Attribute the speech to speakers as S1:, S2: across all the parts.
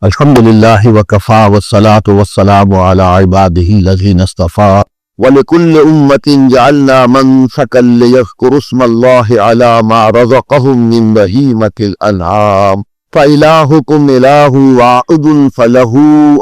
S1: الحمد لله وكفى والصلاة والسلام على عباده الذين اصطفى ولكل أمة جعلنا منسكا ليذكروا اسم الله على ما رزقهم من بهيمة الأنعام فإلهكم إله واحد فله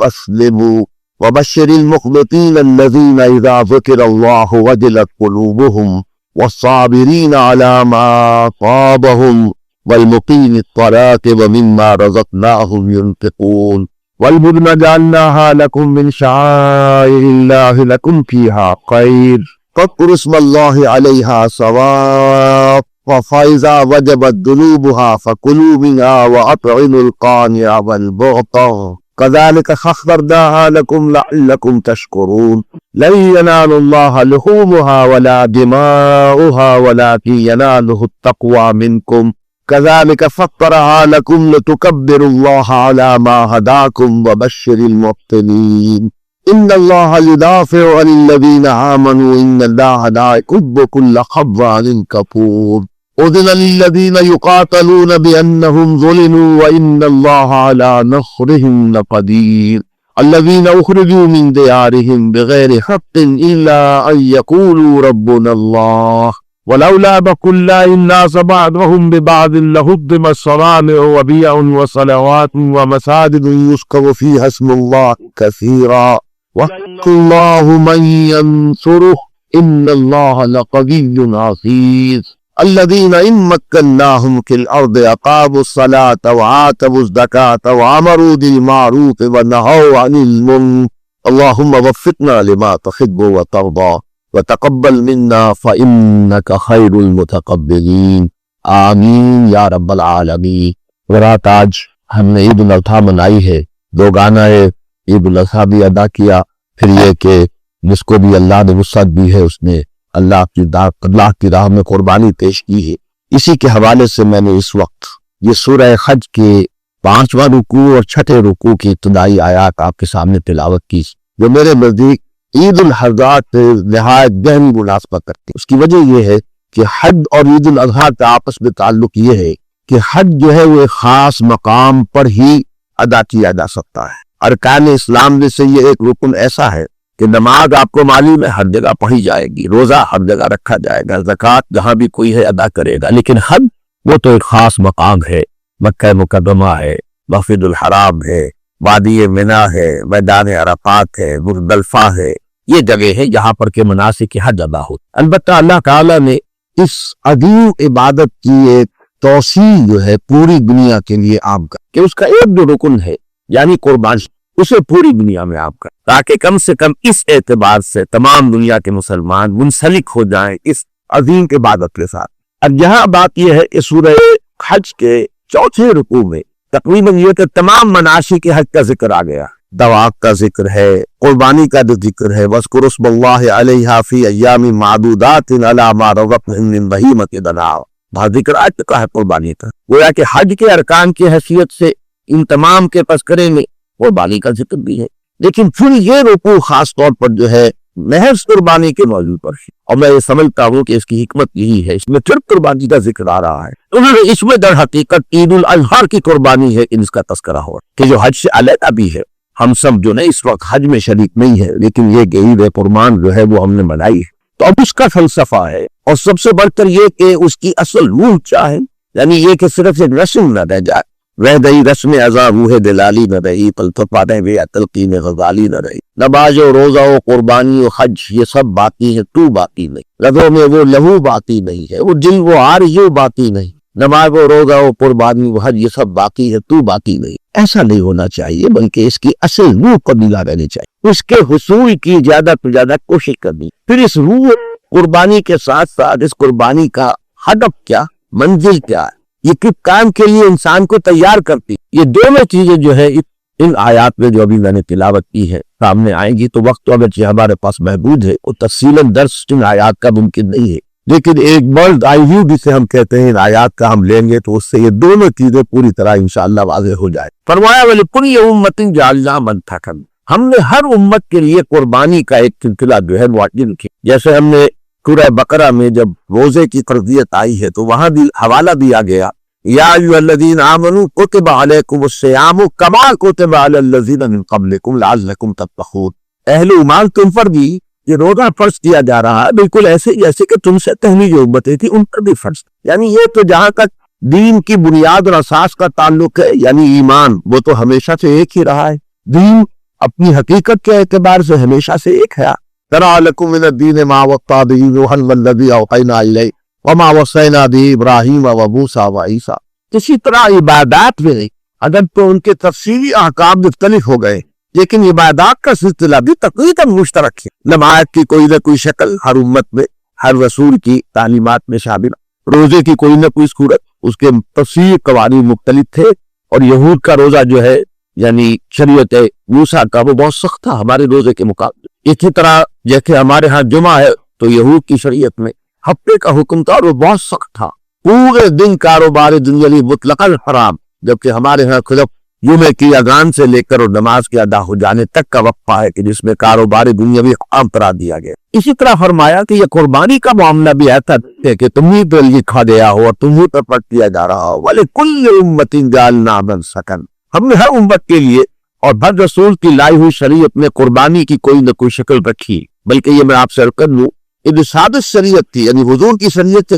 S1: أسلموا وبشر المخبتين الذين إذا ذكر الله وجلت قلوبهم والصابرين على ما أصابهم والمقيم الصلاة ومما رزقناهم ينفقون والبدن جعلناها لكم من شعائر الله لكم فيها خير فاذكروا اسم الله عليها صواف فإذا وجبت جنوبها فكلوا منها وأطعموا القانع والمعطر كذلك سخرناها لكم لعلكم تشكرون لن ينال الله لحومها ولا دماؤها ولكن يناله التقوى منكم كذلك فطرها لكم لتكبروا الله على ما هداكم وبشر المحسنين إن الله يدافع عن الذين آمنوا إن الله لا يحب كل خوان كفور أذن للذين يقاتلون بأنهم ظلموا وإن الله على نصرهم لقدير الذين أخرجوا من ديارهم بغير حق إلا أن يقولوا ربنا الله ولولا دفع الله الناس بعضهم ببعض لهدمت صوامع وبيع وصلوات ومساجد يذكر فيها اسم الله كثيرا والله من ينصره إن الله لقوي عزيز الذين إن مكناهم في الأرض أقاموا الصلاة وآتوا الزكاة وأمروا بالمعروف ونهوا عن المنكر اللهم وفقنا لما تحب وترضى وتقبل منا فإنك خير المتقبلين آمین یا رب العالمین۔ ورات آج ہم نے عید الاضحیٰ منائی ہے، دو گانا ہے، عید الاضحیٰ بھی ادا کیا، پھر یہ کہ جس کو بھی اللہ نے وسعت دی ہے اس نے اللہ کی راہ میں قربانی پیش کی ہے۔ اسی کے حوالے سے میں نے اس وقت یہ سورہ حج کے 5واں رکوع اور 6 رکوع کی ابتدائی آیات آپ کے سامنے تلاوت کی، جو میرے نزدیک عید الاضحیٰ سے نہایت گہری مناسبت کرتی ہے۔ اس کی وجہ یہ ہے کہ حج اور عید الاضحیٰ کا آپس میں تعلق یہ ہے کہ حج جو ہے وہ ایک خاص مقام پر ہی ادا کیا جا سکتا ہے۔ ارکان اسلام میں سے یہ ایک رکن ایسا ہے کہ نماز آپ کو معلوم ہے ہر جگہ پڑھی جائے گی، روزہ ہر جگہ رکھا جائے گا، زکوٰۃ جہاں بھی کوئی ہے ادا کرے گا، لیکن حج وہ تو ایک خاص مقام ہے، مکہ مکرمہ ہے، مسجد الحرام ہے، وادی منی ہے، میدان عرفات ہے، مزدلفہ ہے، یہ جگہ ہے جہاں پر کہ مناسک حج ادا ہو۔ البتہ اللہ تعالیٰ نے اس عظیم عبادت کی ایک توسیع جو ہے پوری دنیا کے لیے عام کر کہ اس کا ایک جو رکن ہے یعنی قربانی، اسے پوری دنیا میں عام کر، تاکہ کم سے کم اس اعتبار سے تمام دنیا کے مسلمان منسلک ہو جائیں اس عظیم عبادت کے ساتھ۔ اب یہاں بات یہ ہے کہ سورہ حج کے 4 رکوع میں تقریباً یہ کہ تمام مناسک کے حج کا ذکر آ گیا، دعوات کا ذکر ہے، قربانی کا جو ذکر ہے، وَاذْكُرُوا اسْمَ اللَّهِ عَلَيْهَا فِي أَيَّامٍ مَّعْدُودَاتٍ عَلَىٰ مَا رَزَقَكُم مِّن بَهِيمَةِ الْأَنْعَامِ، بہت ذکر آ چکا ہے قربانی کا، گویا کہ حج کے ارکان کی حیثیت سے ان تمام کے تذکرے میں قربانی کا ذکر بھی ہے، لیکن پھر یہ رکوع خاص طور پر جو ہے محض قربانی کے موضوع پر ہے، اور میں یہ سمجھتا ہوں کہ اس کی حکمت یہی ہے، اس میں پھر قربانی کا ذکر آ رہا ہے۔ انہوں نے اس میں در حقیقت عید الاضحیٰ کی قربانی ہے ان کا تذکرہ ہو کہ جو حج سے علیحدہ بھی ہے، ہم سب جو نہیں اس وقت حج میں شریک نہیں ہے، لیکن یہ کہ عید قربان جو ہے وہ ہم نے منائی ہے، تو اب اس کا فلسفہ ہے، اور سب سے بڑھ کر یہ کہ اس کی اصل روح کیا ہے، یعنی یہ کہ صرف ایک رسم نہ رہ جائے، رہ گئی رسم ازاں روح دلالی نہ رہی، پلتفانے بے تلقین غزالی نہ رہی، نماز و روزہ و قربانی و حج یہ سب باقی ہے، تو باقی نہیں، رگوں میں وہ لہو باقی نہیں ہے، وہ دل و آرزو باقی نہیں، نماز و روزہ و قربانی و حج یہ سب باقی ہے، تو باقی نہیں، ایسا نہیں ہونا چاہیے، بلکہ اس کی اصل روح کو ملا رہنی چاہیے، اس کے حصول کی زیادہ سے زیادہ کوشش کرنی، پھر اس روح قربانی کے ساتھ ساتھ اس قربانی کا ہدف کیا، منزل کیا ہے، یہ کس کام کے لیے انسان کو تیار کرتی، یہ دونوں چیزیں جو ہے ان آیات میں جو ابھی میں نے تلاوت کی ہے سامنے آئیں گی، تو وقت تو اگرچہ ہمارے پاس محدود ہے، وہ تفصیلاً درس ان آیات کا ممکن نہیں ہے، لیکن ایک برڈ آئی ویو جسے ہم کہتے ہیں ان آیات کا ہم لیں گے تو اس سے یہ دونوں چیزیں پوری طرح انشاءاللہ واضح ہو جائے۔ فرمایا وَلِكُلِّ أُمَّةٍ جَعَلْنَا مَنْسَكًا، ہم نے ہر امت کے لیے قربانی کا ایک سلسلہ جو ہے معین کیا، جیسے ہم نے سورہ بقرہ میں جب روزے کی فرضیت آئی ہے تو وہاں بھی حوالہ دیا گیا یا ایھا الذین آمنوا کتب علیکم الصیام کما کتب علی الذین من قبلکم لعلکم تتقون، اہل ایمان تم پر بھی یہ روزہ فرض کیا جا رہا ہے بالکل ایسے جیسے کہ تم سے پہلی جو امتیں تھیں ان پر بھی فرض، یعنی یہ تو جہاں تک دین کی بنیاد اور اساس کا تعلق ہے یعنی ایمان، وہ تو ہمیشہ سے ایک ہی رہا ہے، دین اپنی حقیقت کے اعتبار سے ہمیشہ سے ایک ہے۔ شرع لکم من الدین ما وصی بہ نوحا والذی اوحینا الیک وما وصینا بہ ابراہیم وموسیٰ وعیسیٰ۔ اسی طرح عبادات میں اگر تو ان کے تفصیلی احکام مختلف ہو گئے لیکن عبادات کا سلسلہ بھی تقریباً مشترک ہے، نماز کی کوئی نہ کوئی شکل ہر امت میں ہر رسول کی تعلیمات میں شامل، روزے کی کوئی نہ کوئی صورت، اس کے تفصیلی قوانین مختلف تھے، اور یہود کا روزہ جو ہے یعنی شریعت موسیٰ کا وہ بہت سخت تھا ہمارے روزے کے مقابلے۔ اسی طرح جیسے ہمارے ہاں جمعہ ہے تو یہود کی شریعت میں ہفتے کا حکم تھا اور وہ بہت سخت تھا، پورے دن کاروبار دنیاوی مطلقاً حرام، جبکہ ہمارے ہاں صرف جمعے کی اذان سے لے کر اور نماز کے ادا ہو جانے تک کا وقفہ ہے کہ جس میں کاروبار دنیاوی عام قرار دیا گیا۔ اسی طرح فرمایا کہ یہ قربانی کا معاملہ بھی ایسا ہے کہ تمہیں پر لکھا گیا ہو اور تمہیں پر پڑھ دیا جا رہا ہو، وَلِكُلِّ أُمَّةٍ جَعَلْنَا مَنسَكًا، ہم نے ہر امت کے لیے اور ہر رسول کی لائی ہوئی شریعت میں قربانی کی کوئی نہ کوئی شکل رکھی، بلکہ یہ میں آپ سے عرض کر لوں یہ سادس شریعت تھی، یعنی حضور کی شریعت سے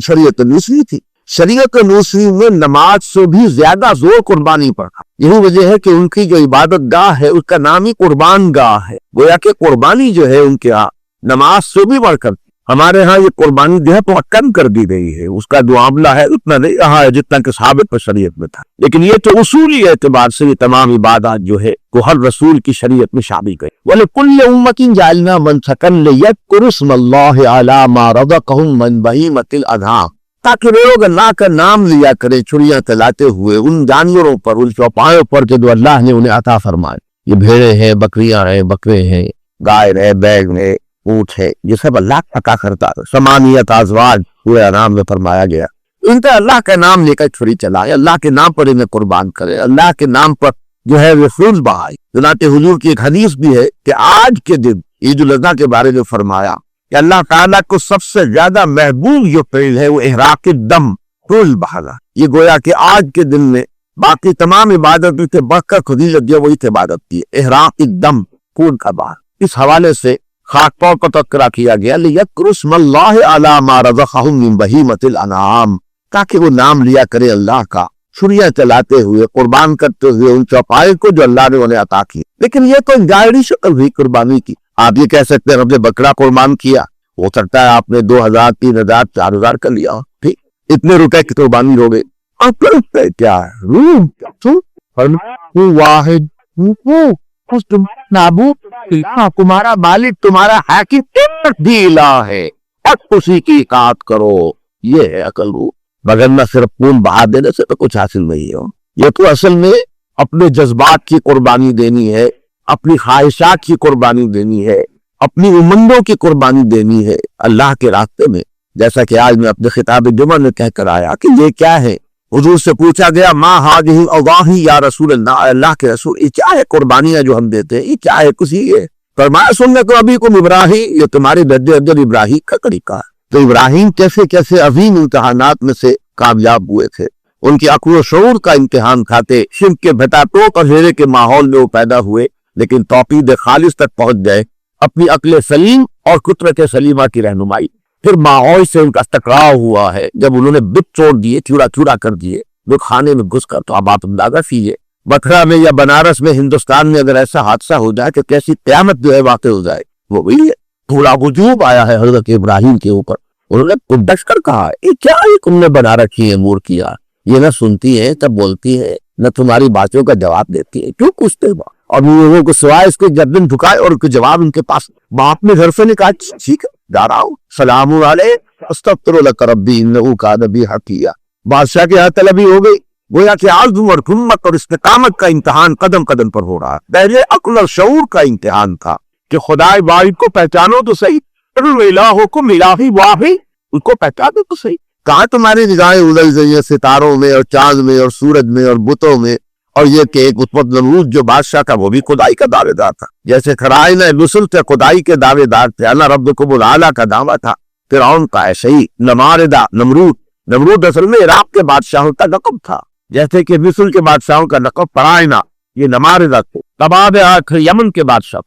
S1: شریعت نوسری تھی، شریعت نوسری میں نماز سے بھی زیادہ زور قربانی پر تھا، یہی وجہ ہے کہ ان کی جو عبادت گاہ ہے اس کا نام ہی قربان گاہ ہے، گویا کہ قربانی جو ہے ان کے ہاں نماز سے بھی بڑھ کر، ہمارے ہاں یہ قربانی جو ہے بہت کم کر دی گئی ہے، اس کا جو معاملہ ہے اتنا نہیں رہا ہے جتنا کہ ثابت شریعت میں تھا، لیکن یہ تو اصولی اعتبار سے یہ تمام عبادات جو ہے وہ ہر رسول کی شریعت میں شامل گئی۔ وَلِكُلِّ أُمَّةٍ جَعَلْنَا مَنسَكًا لِيَذْكُرُوا اسْمَ اللَّهِ عَلَىٰ مَا رَزَقَهُم مِّن بَهِيمَةِ الْأَنْعَامِ، تاکہ لوگ اللہ کا نام لیا کرے چھڑیاں چلاتے ہوئے ان جانوروں پر، ان چوپایوں پر جو اللہ نے انہیں عطا فرمائے، یہ بھیڑیں ہیں، بکریاں ہیں، بکرے ہیں، گائے ہے، بیل ہے، اونٹ ہے، یہ سب اللہ کا عطا کرتا ہے، ثمانیت ازواج پورے نام میں فرمایا گیا، ان کا اللہ کا نام لے کر چھری چلائے، اللہ کے نام پر انہیں قربان کرے، اللہ کے نام پر جو ہے رسول بہائے۔ چنانچہ حضور کی ایک حدیث بھی ہے کہ آج کے دن عید الاضحیٰ کے بارے میں فرمایا کہ اللہ تعالیٰ کو سب سے زیادہ محبوب جو فعل ہے وہ احراق الدم، خون بہانا، یہ گویا کہ آج کے دن میں باقی تمام عبادت سے بڑھ کر فضیلت جو وہی عبادت کی ہے، احراق الدم، خون کا بہانا۔ اس حوالے سے خاص طور پر تذکرہ کیا گیا لِيَذْكُرُوا اسْمَ اللَّهِ عَلَىٰ مَا رَزَقَهُم مِّن بَهِيمَةِ الْأَنْعَامِ، تاکہ وہ نام لیا کرے اللہ کا چھریاں چلاتے ہوئے، قربان کرتے ہوئے ان چوپائے کو جو اللہ نے انہیں عطا کی۔ لیکن یہ تو ظاہری شکل ہوئی قربانی کی، آپ یہ کہہ سکتے ہیں ہم نے بکرا قربان کیا، ہو سکتا ہے آپ نے 2000 3000 4000 کر لیا، ٹھیک، اتنے روپے کی قربانی ہو گئی، اور پھر کیا ہے روح واحد تمہارا مالک تمہارا حاکم بھی الہ ہے، اب اسی کی اطاعت کرو، یہ ہے عقل روح، مگر نہ صرف خون بہا دینے سے تو کچھ حاصل نہیں ہو، یہ تو اصل میں اپنے جذبات کی قربانی دینی ہے، اپنی خواہشات کی قربانی دینی ہے، اپنی امنگوں کی قربانی دینی ہے اللہ کے راستے میں، جیسا کہ آج میں اپنے خطاب جمعہ میں کہہ کر آیا کہ یہ کیا ہے۔ حضور سے پوچھا گیا ما ہذہ الاضاحی یا رسول اللہ، اللہ کے رسول یہ کیا ہے قربانیاں جو ہم دیتے ہیں، یہ کیا ہے؟ کچھ یہ فرمایا سنت ابیکم ابراہیم، یہ تمہارے جد اجداد ابراہیم کا طریقہ ہے۔ تو ابراہیم کیسے کیسے عظیم امتحانات میں سے کامیاب ہوئے تھے، ان کی عقل و شعور کا امتحان کھاتے، شرک کے بھٹاٹوک اور ہیرے کے ماحول میں وہ پیدا ہوئے، لیکن توحید خالص تک پہنچ گئے، اپنی عقل سلیم اور فطرت سلیمہ کی رہنمائی، پھر ماحول سے ان کا ٹکراؤ ہوا ہے، جب انہوں نے بت چھوڑ دیے، چورا چورا کر دیے، وہ کھانے میں گھس کر، تو اب آپ اندازہ کیجیے بکرا میں یا بنارس میں ہندوستان میں اگر ایسا حادثہ ہو جائے کہ کیسی قیامت جو ہے واقع ہو جائے، وہ وہی ہے، تھوڑا وجوب آیا ہے حضرت ابراہیم کے اوپر، انہوں نے ڈس کر کہا یہ کیا ہے تم نے بنا رکھی ہے مور کیا، یہ نہ سنتی ہے تب بولتی ہے، نہ تمہاری باتوں کا جواب دیتی ہے، کیوں پوچھتے ہو؟ اور لوگوں کو سوائے اس کے گردن جھکائے اور کوئی جواب ان کے پاس، باپ نے گھر سے نے کہا ٹھیک ہے جا رہا ہوں، سلام علیہ استغفر لک ربی انہ کان بی حفیظ، بادشاہ کے ہاں طلبی ہو گئی، گویا کہ عزم اور ہمت اور استقامت کا امتحان قدم قدم پر ہو رہا ہے، پہلے عقل اور شعور کا امتحان تھا کہ خدائے واحد کو پہچانو تو صحیح، الہکم الہ واحد، اس کو پہچانو تو صحیح، کہاں تمہاری نگاہیں الجھ گئی ہیں ستاروں میں اور چاند میں اور سورج میں اور بتوں میں، اور یہ کہ ایک عتبۃ نمرود جو بادشاہ تھا وہ بھی خدائی کا دعوے دار تھا، جیسے خرائن رسل تھے خدائی کے دعوے دار تھے، انا ربکم الاعلی کا دعویٰ تھا، فرعون کا ایسے ہی، نمارد نمرود نمرود اصل میں عراق کے بادشاہوں کا لقب تھا، جیسے کہ مصر کے بادشاہوں کا لقب فرائنا، یہ نماردہ تھے۔ تبادیہ یمن کے بادشاہ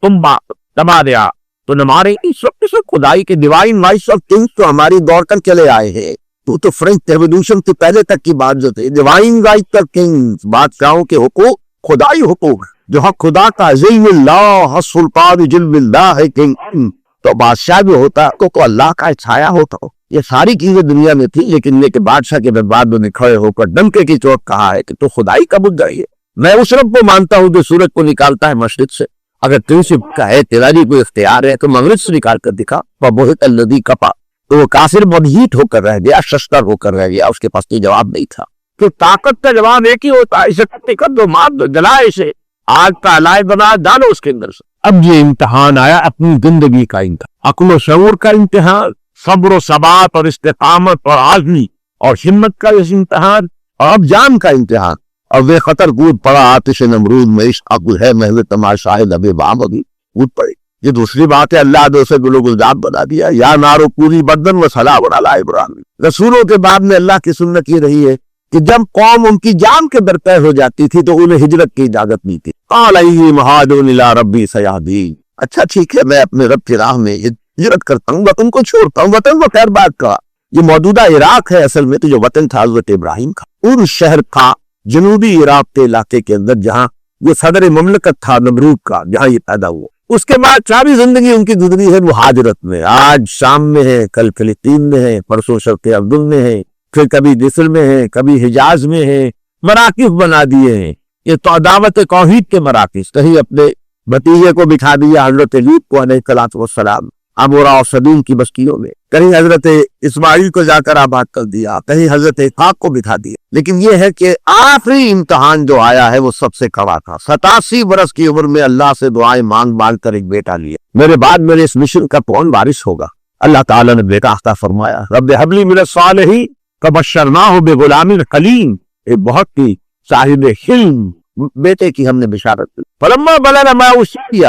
S1: تبادیہ، تو نمارے اس وقت خدائی کے ڈیوائن وائس آف کنگز تو ہماری دوڑ کر چلے آئے ہیں۔ تو فرینچ ریولوشن سے پہلے تک کی بات جو تھی، ڈیوائن رائٹ آف کنگز، بادشاہوں کے حقوق خدائی حقوق، جو حق خدا کا ذل اللہ السلطان جل اللہ ہے کنگ، تو بادشاہ بھی ہوتا تو اللہ کا چھایا ہوتا۔ یہ ساری چیزیں دنیا میں تھی، لیکن یہ کہ بادشاہ کے بعد میں کھڑے ہو کر ڈنکے کی چوٹ کہا ہے کہ تو خدائی کا مدعی ہے۔ میں اس رب کو مانتا ہوں جو سورج کو نکالتا ہے مشرق سے، اگر تجھ سے کہے تیرا بھی کوئی اختیار ہے تو مغرب سے نکال کر دکھا، فبہت الذی کفر، تو وہ کافر مدہیت ہو کر رہ گیا، ششتر ہو کر رہ گیا، اس کے پاس کوئی جواب نہیں تھا۔ تو طاقت کا جواب ایک ہی ہوتا ہے، اسے کٹی کر دو، مار دو، جلائے اسے، آگ کا علائے بنا ڈالو اس کے اندر سے۔ اب یہ امتحان آیا اپنی زندگی کا امتحان، عقل و شعور کا امتحان، صبر و ثبات اور استقامت اور عزمی اور ہمت کا اس امتحان، اور اب جان کا امتحان۔ اور وہ خطر کود پڑا آتش نمرود میں، عشق عقل ہے محض تماشائے لب بام، ابھی کود پڑی۔ یہ دوسری بات ہے، اللہ نے اسے گل و گلزار بنا دیا، یا نارو پوری بدن و سلام علی ابراہیم۔ رسولوں کے بعد میں اللہ کی سنت یہ رہی ہے کہ جب قوم ان کی جان کے درپے ہو جاتی تھی تو انہیں ہجرت کی اجازت نہیں تھی۔ قال ای مہاجر الی ربی سیہدین، اچھا ٹھیک ہے میں اپنے رب کی راہ میں ہجرت کرتا ہوں، وطن کو چھوڑتا ہوں۔ وطن کو خیر بات کا، یہ موجودہ عراق ہے اصل میں، تو جو وطن تھا حضرت ابراہیم کا، اور شہر تھا جنوبی عراق کے علاقے کے اندر جہاں یہ صدر مملکت تھا نمرود کا، جہاں یہ پیدا ہوا۔ اس کے بعد ساری زندگی ان کی گزری ہے مہاجرت میں، آج شام میں ہے، کل فلسطین میں ہے، پرسوں شرق اردن میں ہے، پھر کبھی مصر میں ہے، کبھی حجاز میں ہے، مراکز بنا دیے ہیں۔ یہ تو دعوت توحید کے مراکز، کہیں اپنے بھتیجے کو بٹھا دیا حضرت لوط کو علیہ السلام امورا اور صدوم کی بستیوں میں، کہیں حضرت اسماعیل کو جا کر آباد کر دیا، کہیں حضرت اسحاق کو بٹھا دیا۔ لیکن یہ ہے کہ آخری امتحان جو آیا ہے وہ سب سے کڑا تھا۔ 87 برس کی عمر میں اللہ سے دعائیں مانگ مانگ کر ایک بیٹا لیا، میرے بعد میرے اس مشن کا کون وارث ہوگا؟ اللہ تعالیٰ نے بیٹا عطا فرمایا، رب ہب لی من الصالحین فبشرناہ بغلام حلیم، ایک بہت ہی صاحب حلم بیٹے کی ہم نے بشارت دی۔ فلما بلغ معہ السعی،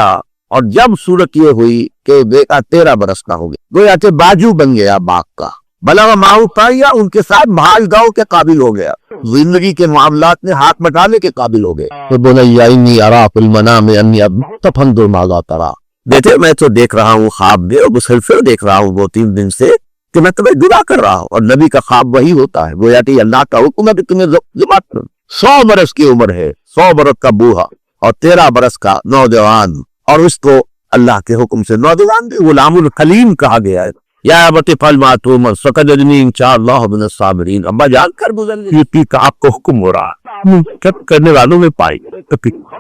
S1: اور جب صورت یہ ہوئی کہ بیٹا 13 برس کا ہو گیا، گویا کہ باجو بن گیا باغ کا، بلغ معہ السعی، ان کے ساتھ بھاگ داؤ کے قابل ہو گیا، زندگی کے معاملات میں ہاتھ بٹانے کے قابل ہو گئے۔ تو بنی انی ارا فی المنام انی اذبحک فانظر ماذا تری، بیٹے میں تو دیکھ رہا ہوں خواب میں، اور مسلسل دیکھ رہا ہوں وہ 3 دن سے کہ میں تمہیں ذبح کر رہا ہوں، اور نبی کا خواب وہی ہوتا ہے، گویا کہ اللہ کا حکم ہے کہ تمہیں ذبح کرو۔ 100 برس کی عمر ہے، 100 برس کا بوڑھا اور 13 برس کا نوجوان، اور اس کو اللہ کے حکم سے نوجوان بھی غلام الحلیم کہا گیا ہے۔ یا ابت افعل ما تؤمر ستجدنی انشاءاللہ من الصابرین، ابا جان کر گزر کا آپ کو حکم ہو رہا ہے، کب کرنے والوں میں پائی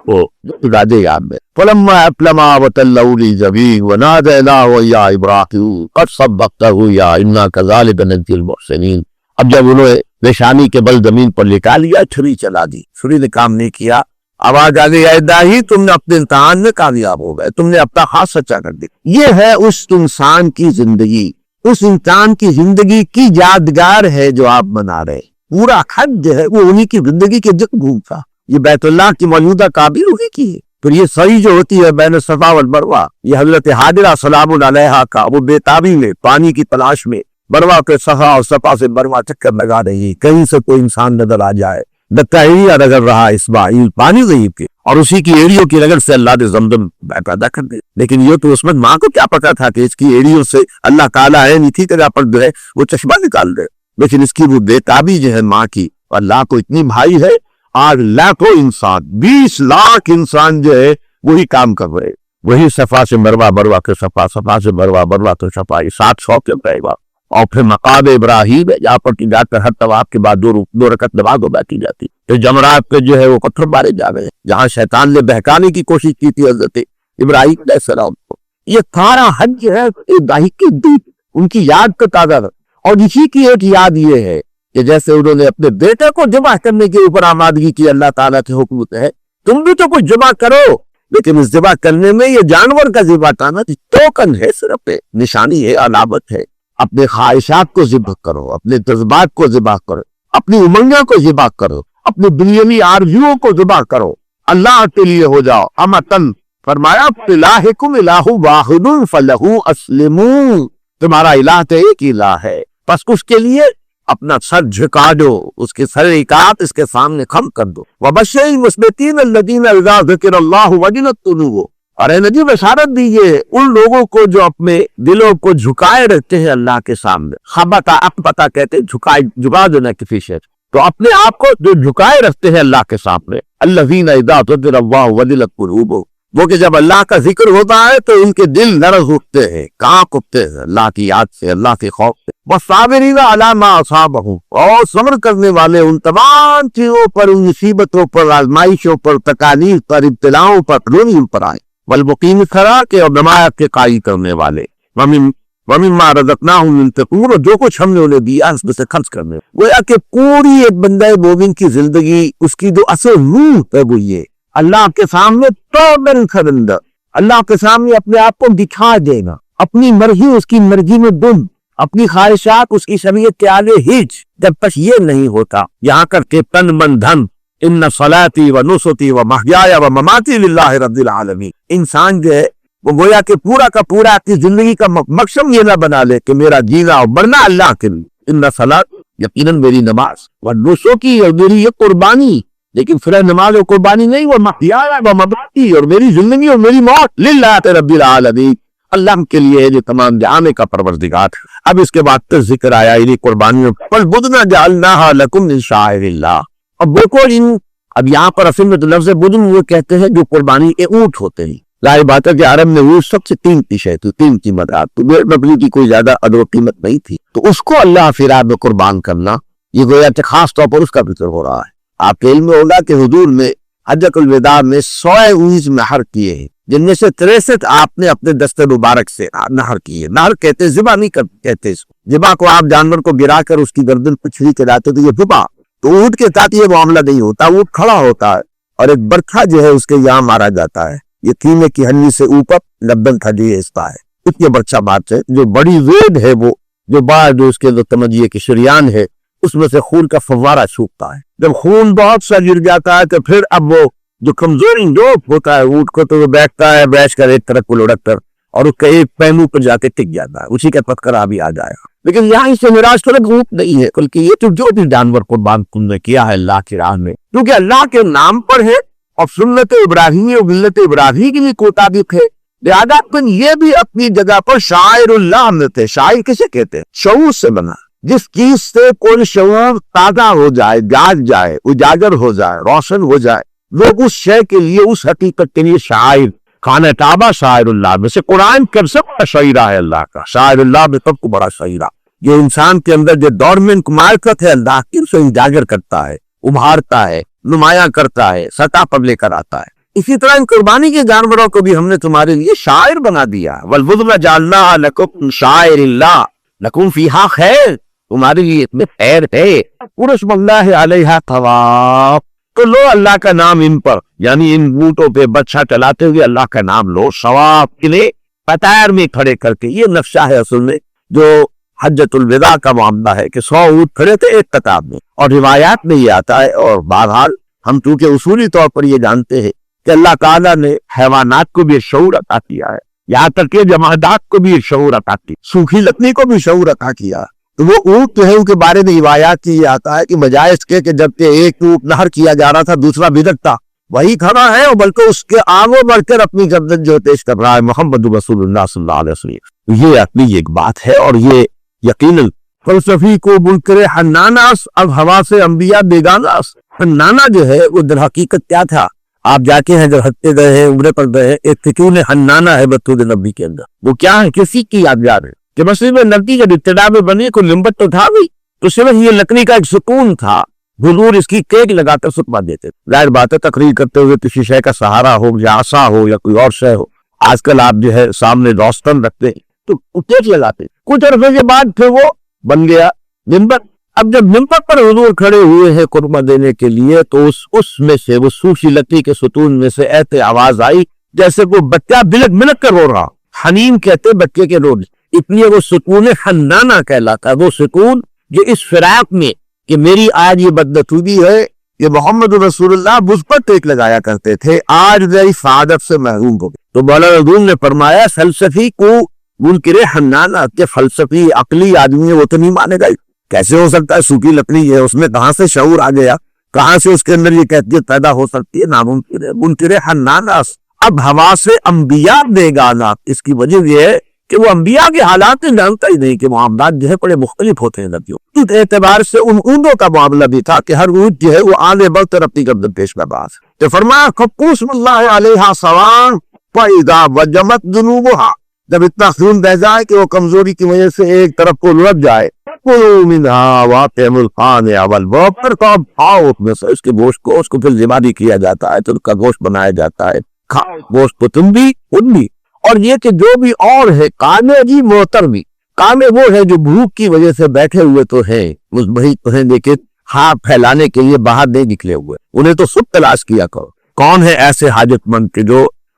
S1: وہ راجے یاد میں۔ فلما اسلما وتلوا للجبین ونادیناہ یا ابراہیم قد صدقتہ یا انا کذالک نجزی المحسنین، اب جب انہوں نے پیشانی کے بل زمین پر لٹا لیا، چھری چلا دی، چھری نے کام نہیں کیا، آواز آ گئی، اے الہی تم نے اپنے امتحان میں کامیاب ہو گئے، تم نے اپنا ہاتھ سچا کر دیا۔ یہ ہے اس انسان کی زندگی، اس انسان کی زندگی کی یادگار ہے جو آپ بنا رہے۔ پورا خط جو ہے وہ انہی کی زندگی کے جک گھوم تھا۔ یہ بیت اللہ کی موجودہ کعبہ انہی کی ہے۔ پھر یہ سعی جو ہوتی ہے بین صفا والمروہ، یہ حضرت حاجرہ سلام علیہا کا، وہ بے تابی میں پانی کی تلاش میں مروہ کے صفا اور صفا سے مروہ چکر لگا رہی ہے، کہیں سے کوئی انسان نظر آ جائے، دکا ایڑیا رگڑ رہا اسماعیل پانی غیب کے، اور اسی کی ایڑیوں کی رگڑ سے اللہ نے زمزم پیدا کر دے۔ لیکن یہ تو اس میں ماں کو کیا پتا تھا کہ اس کی ایڑیوں سے اللہ تعالیٰ ہے نہیں تھی جگہ پر جو ہے وہ چشمہ نکال دے، لیکن اس کی وہ بے تابی جو ہے ماں کی، اللہ کو اتنی بھائی ہے، آج لاکھوں انسان، 20 لاکھ انسان جو ہے وہی کام کر رہے، وہی صفا سے مروہ، مروہ کے صفا، صفا سے مروہ، مروہ کے صفا، یہ 700 کے پہلا، اور پھر مقام ابراہیم ہے جہاں پر کی جا کر ہر طواف کے بعد 2 رکعت نماز ہو بیٹھی جاتی، پھر جمرات پہ جو ہے وہ پتھر مارے جا رہے ہیں، جہاں شیطان نے بہکانے کی کوشش کی تھی حضرت ابراہیم علیہ السلام کو۔ یہ سارا حج جو ہے ابراہیم کی دودھ ان کی یاد کا تازہ، اور اسی کی ایک یاد یہ ہے کہ جیسے انہوں نے اپنے بیٹے کو ذبح کرنے کے اوپر آمادگی کی، اللہ تعالیٰ کے حکم ہے تم بھی تو کچھ ذبح کرو، لیکن اس ذبح کرنے میں یہ جانور کا ذبح کرنا ٹوکن ہے، صرف نشانی ہے، علامت ہے۔ اپنے خواہشات کو ذبح کرو، اپنے جذبات کو ذبح کرو، اپنی امنگوں کو ذبح کرو، اپنے دنیاوی آرزوؤں کو ذبح کرو، اللہ کے لیے ہو جاؤ امتن۔ فرمایا الہکم الہ واحد فلہ اسلموا، تمہارا الہ تو ایک الہ ہے، بس اس کے لیے اپنا سر جھکا دو، اس کے سر اطاعت اس کے سامنے خم کر دو۔ وَبَشِّرِ الْمُخْبِتِينَ الَّذِينَ إِذَا ذُكِرَ اللَّهُ وَجِلَتْ قُلُوبُهُمْ، اور اے نبی بشارت دیجئے ان لوگوں کو جو اپنے دلوں کو جھکائے رکھتے ہیں اللہ کے سامنے۔ خبتا اقبتا کہتے ہیں جھکا دینا کسی شے، تو اپنے آپ کو جو جھکائے رکھتے ہیں اللہ کے سامنے۔ الذین اذا ذکر اللہ وجلت قلوبہم، وہ کہ جب اللہ کا ذکر ہوتا ہے تو ان کے دل لرز اٹھتے ہیں، کانپ اٹھتے ہیں اللہ کی یاد سے، اللہ کے خوف سے۔ والصابرین علی ما اصابہم، اور صبر کرنے والے ان تمام چیزوں پر، ان مصیبتوں پر، آزمائشوں پر، تکالیف پر، ابتلاؤں پر، ان پر آئے۔ والمقیم الصلاۃ کے، اور نماز کے قائم کرنے والے۔ وَمِمَّا رَزَقْنَاهُمْ يُنْفِقُونَ، اور جو کچھ ہم نے انہیں دیا اس میں سے خرچ کرنے۔ گویا کہ پوری ایک بندہ مومن کی زندگی، اس کی جو اصل روح ہے وہ یہ اللہ کے سامنے توبن خرندہ، اللہ کے سامنے اپنے آپ کو دکھا دے گا، اپنی مرضی اس کی مرضی میں دم، اپنی خواہشات اس کی شریعت کے آگے ہچ۔ جب تک یہ نہیں ہوتا، یہاں کر کے تن من دھن، ان صلاتی و نسکی و محیای و مماتی للہ رب العالمین، انسان جو ہے وہ گویا کہ پورا کا پورا اپنی زندگی کا مقصد یہ نہ بنا لے کہ میرا جینا اور مرنا اللہ کے لیے۔ ان صلاۃ، یقیناً میری نماز، و نسکی، اور میری یہ قربانی، لیکن پھر نماز اور قربانی نہیں، وہ محیای و مماتی، اور میری زندگی اور میری موت للہ رب العالمین، اللہ کے لیے جو تمام جہان کا پروردگار۔ اب اس کے بعد تو ذکر آیا انہی قربانیوں کا، فَالْبُدْنَ جَعَلْنَاهَا لَكُمْ مِنْ شَعَائِرِ اللَّهِ۔ اب دیکھو اب یہاں پر اصل میں تو لفظ بدن وہ کہتے ہیں جو قربانی کے اونٹ ہوتے ہیں۔ ظاہر بات ہے کہ عرب میں اونٹ سب سے قیمتی شے تھی، قیمتی مدار، تو بکری کی کوئی زیادہ ادر و قیمت نہیں تھی، تو اس کو اللہ فراق میں قربان کرنا، یہ گویا کہ خاص طور پر اس کا ذکر ہو رہا ہے۔ آپ کے علم میں ہوگا کہ حضور نے حجۃ الوداع میں 100 اونٹ نحر کیے ہیں، جن میں سے 63 آپ نے اپنے دست مبارک سے نحر کیے۔ نحر کہتے ذبح نہیں کہتے اس کو، ذبح کو آپ جانور کو گرا کر اس کی گردن پچھڑی چلاتے تو یہ ذبح، تو اونٹ کے ساتھ یہ معاملہ نہیں ہوتا، اونٹ کھڑا ہوتا ہے اور ایک برکھا جو ہے اس کے یہاں مارا جاتا ہے، یہ کینے کی ہنڈی سے اوپر لبن تھڈی حصہ ہے، اس کے برکھا بات ہے، جو بڑی وید ہے وہ جو بعد جو اس کے جو سمجھیے کہ شریان ہے اس میں سے خون کا فوارہ چھوٹتا ہے۔ جب خون بہت سا گر جاتا ہے تو پھر اب وہ جو کمزوری ڈوپ ہوتا ہے اونٹ کو، تو وہ بیٹھتا ہے، بیٹھ کر ایک طرف کو لڑک کر، اور اس کا ایک پہلو پر جا کے ٹک جاتا ہے، اسی کا تذکرہ بھی آ جائے گا۔ لیکن یہاں اس سے میراث تو اونٹ نہیں ہے، بلکہ یہ تو جو بھی جانور قربان تم نے کیا ہے اللہ کی راہ میں، کیونکہ اللہ کے نام پر ہے اور سنت ابراہیمی اور ملت ابراہیمی کی بھی مطابق ہے، لہذا پن یہ بھی اپنی جگہ پر شاعر اللہ میں تھے۔ شاعر کسے کہتے ہیں؟ شعور سے بنا، جس چیز سے کوئی شعور تازہ ہو جائے، جاگ جائے، اجاگر ہو جائے، روشن ہو جائے، لوگ اس شے کے لیے، اس حقیقت کے لیے شاعر، خانہ کعبہ شاعر اللہ میں سے، قرآن کا سب بڑا شاعرہ ہے اللہ کا، شاعر اللہ میں سب کو بڑا شاعرہ، جو انسان کے اندر جو ڈورمنٹ معرفت ہے اللہ کی، اسے اجاگر کرتا ہے، ابھارتا ہے، نمایاں کرتا ہے، سطح پر لے کر آتا ہے۔ اسی طرح ان قربانی کے جانوروں کو بھی ہم نے تمہارے لیے شاعر بنا دیا۔ وَالْبُدْنَ جَعَلْنَاهَا لَكُمْ مِنْ شَعَائِرِ اللَّهِ لَكُمْ فِيهَا خَيْرٌ، تمہارے لیے اس میں خیر ہے۔ وَاسْمُ اللَّهِ عَلَيْهَا ثَوَابٌ، تو لو اللہ کا نام ان پر، یعنی ان اونٹوں پہ بچہ چلاتے ہوئے اللہ کا نام لو، ثواب کے لیے قطار میں کھڑے کر کے۔ یہ نقشہ ہے اصل میں جو حجۃ الوداع کا معاملہ ہے کہ 100 اونٹ کھڑے تھے ایک قطار میں، اور روایات میں یہ آتا ہے، اور بہرحال ہم چونکہ اصولی طور پر یہ جانتے ہیں کہ اللہ تعالیٰ نے حیوانات کو بھی شعور عطا کیا ہے، یہاں تک کہ جمادات کو بھی شعور عطا کیا، سوکھی لکڑی کو بھی شعور عطا کیا۔ تو وہ اونٹ جو ہے ان کے بارے میں روایات کی یہ آتا ہے کہ بجائے اس کے کہ جب کہ ایک اونٹ نہر کیا جا رہا تھا دوسرا بھٹکتا، وہی کھڑا ہے، اور بلکہ اس کے آگے بڑھ کر اپنی گردن جو پیش کر رہا ہے محمد رسول اللہ صلی اللہ علیہ وسلم۔ یہ اپنی ایک بات ہے، اور یہ یقیناً فلسفی کو منکر حناناس، اب ہوا سے انبیاء بیگاناس۔ حنانا جو ہے وہ در حقیقت کیا تھا؟ آپ جا کے ہیں جب حجے گئے ہیں، عمرے پر گئے ہیں، ایک سکون حنانا ہے بطور نبی کے اندر، وہ کیا ہے؟ کسی کی یادگار ہے کہ مسجد میں نبی جب ابتدا میں بنی کوئی لمبت تو تھا بھی، تو صرف یہ لکڑی کا ایک سکون تھا، حضور اس کی کیک لگا کر سکما دیتے۔ ظاہر بات ہے تقریر کرتے ہوئے کسی شے کا سہارا ہو یا عصا ہو یا کوئی اور شے ہو، آج کل آپ جو ہے سامنے روشن رکھتے ہیں تو کیک لگاتے، کچھ عرصے کے بعد پھر وہ بن گیا ممبر۔ اب جب ممبر پر حضور کھڑے ہوئے ہیں قربہ دینے کے لیے، تو اس میں سے وہ سوکھی لکڑی کے ستون میں سے ایسے آواز آئی جیسے وہ بچہ بلک بلک کر رو رہا، حنین کہتے بچے کے رونے، اس لیے وہ سکون حنانہ کہلاتا ہے۔ وہ سکون جو اس فراق میں کہ میری آج یہ بدنصیبی ہے، یہ محمد رسول اللہ مجھ پر ٹیک لگایا کرتے تھے، آج میری سعادت سے محروم ہو گئے۔ تو مولانا حضور نے فرمایا فلسفی کو منکر حنانہ، کہ فلسفی عقلی آدمی وہ تو نہیں مانے گا کیسے ہو سکتا ہے؟ سوکھی لکڑی ہے، اس میں کہاں سے شعور آ گیا، کہاں سے اس کے اندر یہ کیفیت پیدا ہو سکتی ہے؟ ناممکن ہے۔ منکر حناناس، اب ہوا سے انبیاء دے گانا، اس کی وجہ یہ ہے کہ وہ انبیاء کے حالات میں جانتا ہی نہیں کہ معاملات جو ہے بڑے مختلف ہوتے ہیں نبیوں۔ اس اعتبار سے ان اونٹوں کا معاملہ بھی تھا کہ ہر اونٹ جو ہے وہ آنے بڑھتے اپنی گردن پیش میں باز، تو فرمایا قُسْمُ اللَّهِ عَلَيْهَا سَوَاءً فَإِذَا وَجَمَتْ جُنُوبُهَا، جب اتنا خون بہ جائے کہ وہ کمزوری کی وجہ سے ایک طرف کو لڑک جائے، کُلُوا مِنْهَا وَأَطْعِمُوا الْقَانِعَ وَالْمُعْتَرَّ، تو اب کھاؤ اس میں سے، اس کے گوشت کو، اس کو پھر ذبح کیا جاتا ہے تو اس کا گوشت بنایا جاتا ہے، کھاؤ گوشت کو تم بھی ان بھی۔ اور یہ کہ جو بھی اور ہے قانع بھی معتر بھی، قانع وہ ہے جو بھوک کی وجہ سے بیٹھے ہوئے تو ہیں، مضبحی تو ہیں لیکن ہاتھ پھیلانے کے لیے باہر نہیں نکلے ہوئے، انہیں تو خود تلاش کیا کرو۔ کون ہے ایسے حاجت مند کہ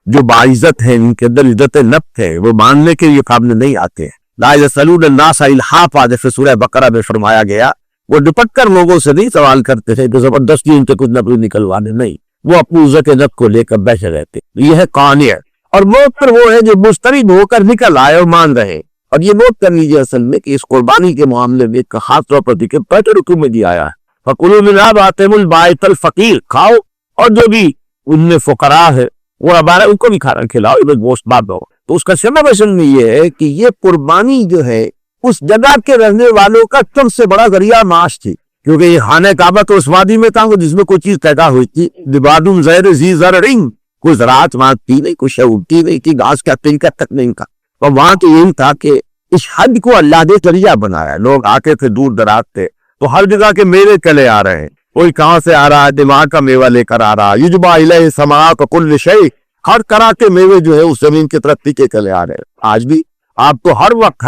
S1: جو باعزت ہیں، ان کے اندر عزت نفس ہے، وہ ماننے کے لیے قابل نہیں آتے ہیں۔ لا یسألون الناس الحافا، جیسے سورہ بقرہ میں فرمایا گیا، وہ ڈپٹ کر لوگوں سے نہیں سوال کرتے تھے کہ زبردستی ان سے کچھ نہ کچھ نکلوانے، نہیں، وہ اپنی عزت نفس کو لے کر بیٹھے رہتے۔ یہ ہے قانع، اور معتر وہ ہے جو مسترد ہو کر نکل آئے اور مان رہے۔ اور یہ نوٹ کر لیجیے اصل میں کہ اس قربانی کے معاملے میں ایک خاص طور پر دیکھیں پہلے رکوع میں دیا آیا ہے، فَكُلُوا مِنْهَا وَأَطْعِمُوا الْبَائِسَ الْفَقِيرَ، کھاؤ اور جو بھی ان میں فقراء ہے وہ ہمارا ان کو بھی کھانا کھلاؤ، ان میں گوشت بات دو۔ تو اس کا سبب اصل میں یہ ہے کہ یہ قربانی جو ہے اس جگہ کے رہنے والوں کا سب سے بڑا ذریعہ معاش تھی، کیونکہ یہ خانہ کعبہ تو اس وادی میں تھا جس میں کوئی چیز پیدا ہوئی تھی، لِبَادٌ غَيْرُ ذِي زَرْعٍ، کوئی زراعت وہاں تھی نہیں، کوئی شے اگتی نہیں تھی، گھاس کا تنکا تک نہیں تھا، اور وہاں تو یہی تھا کہ اس حج کو اللہ نے ذریعہ بنایا۔ لوگ آتے تھے دور دراز سے، تو ہر جگہ کے میوے چلے آ رہے ہیں، کوئی کہاں سے آ رہا ہے، دماغ کا میوہ لے کر آ رہا ہے، یجبا الیہ ثمرات کل شیء، ہر طرح کے میوے جو ہے اس زمین کی طرف پیچھے چلے آ رہے ہیں۔ آج بھی آپ کو ہر وقت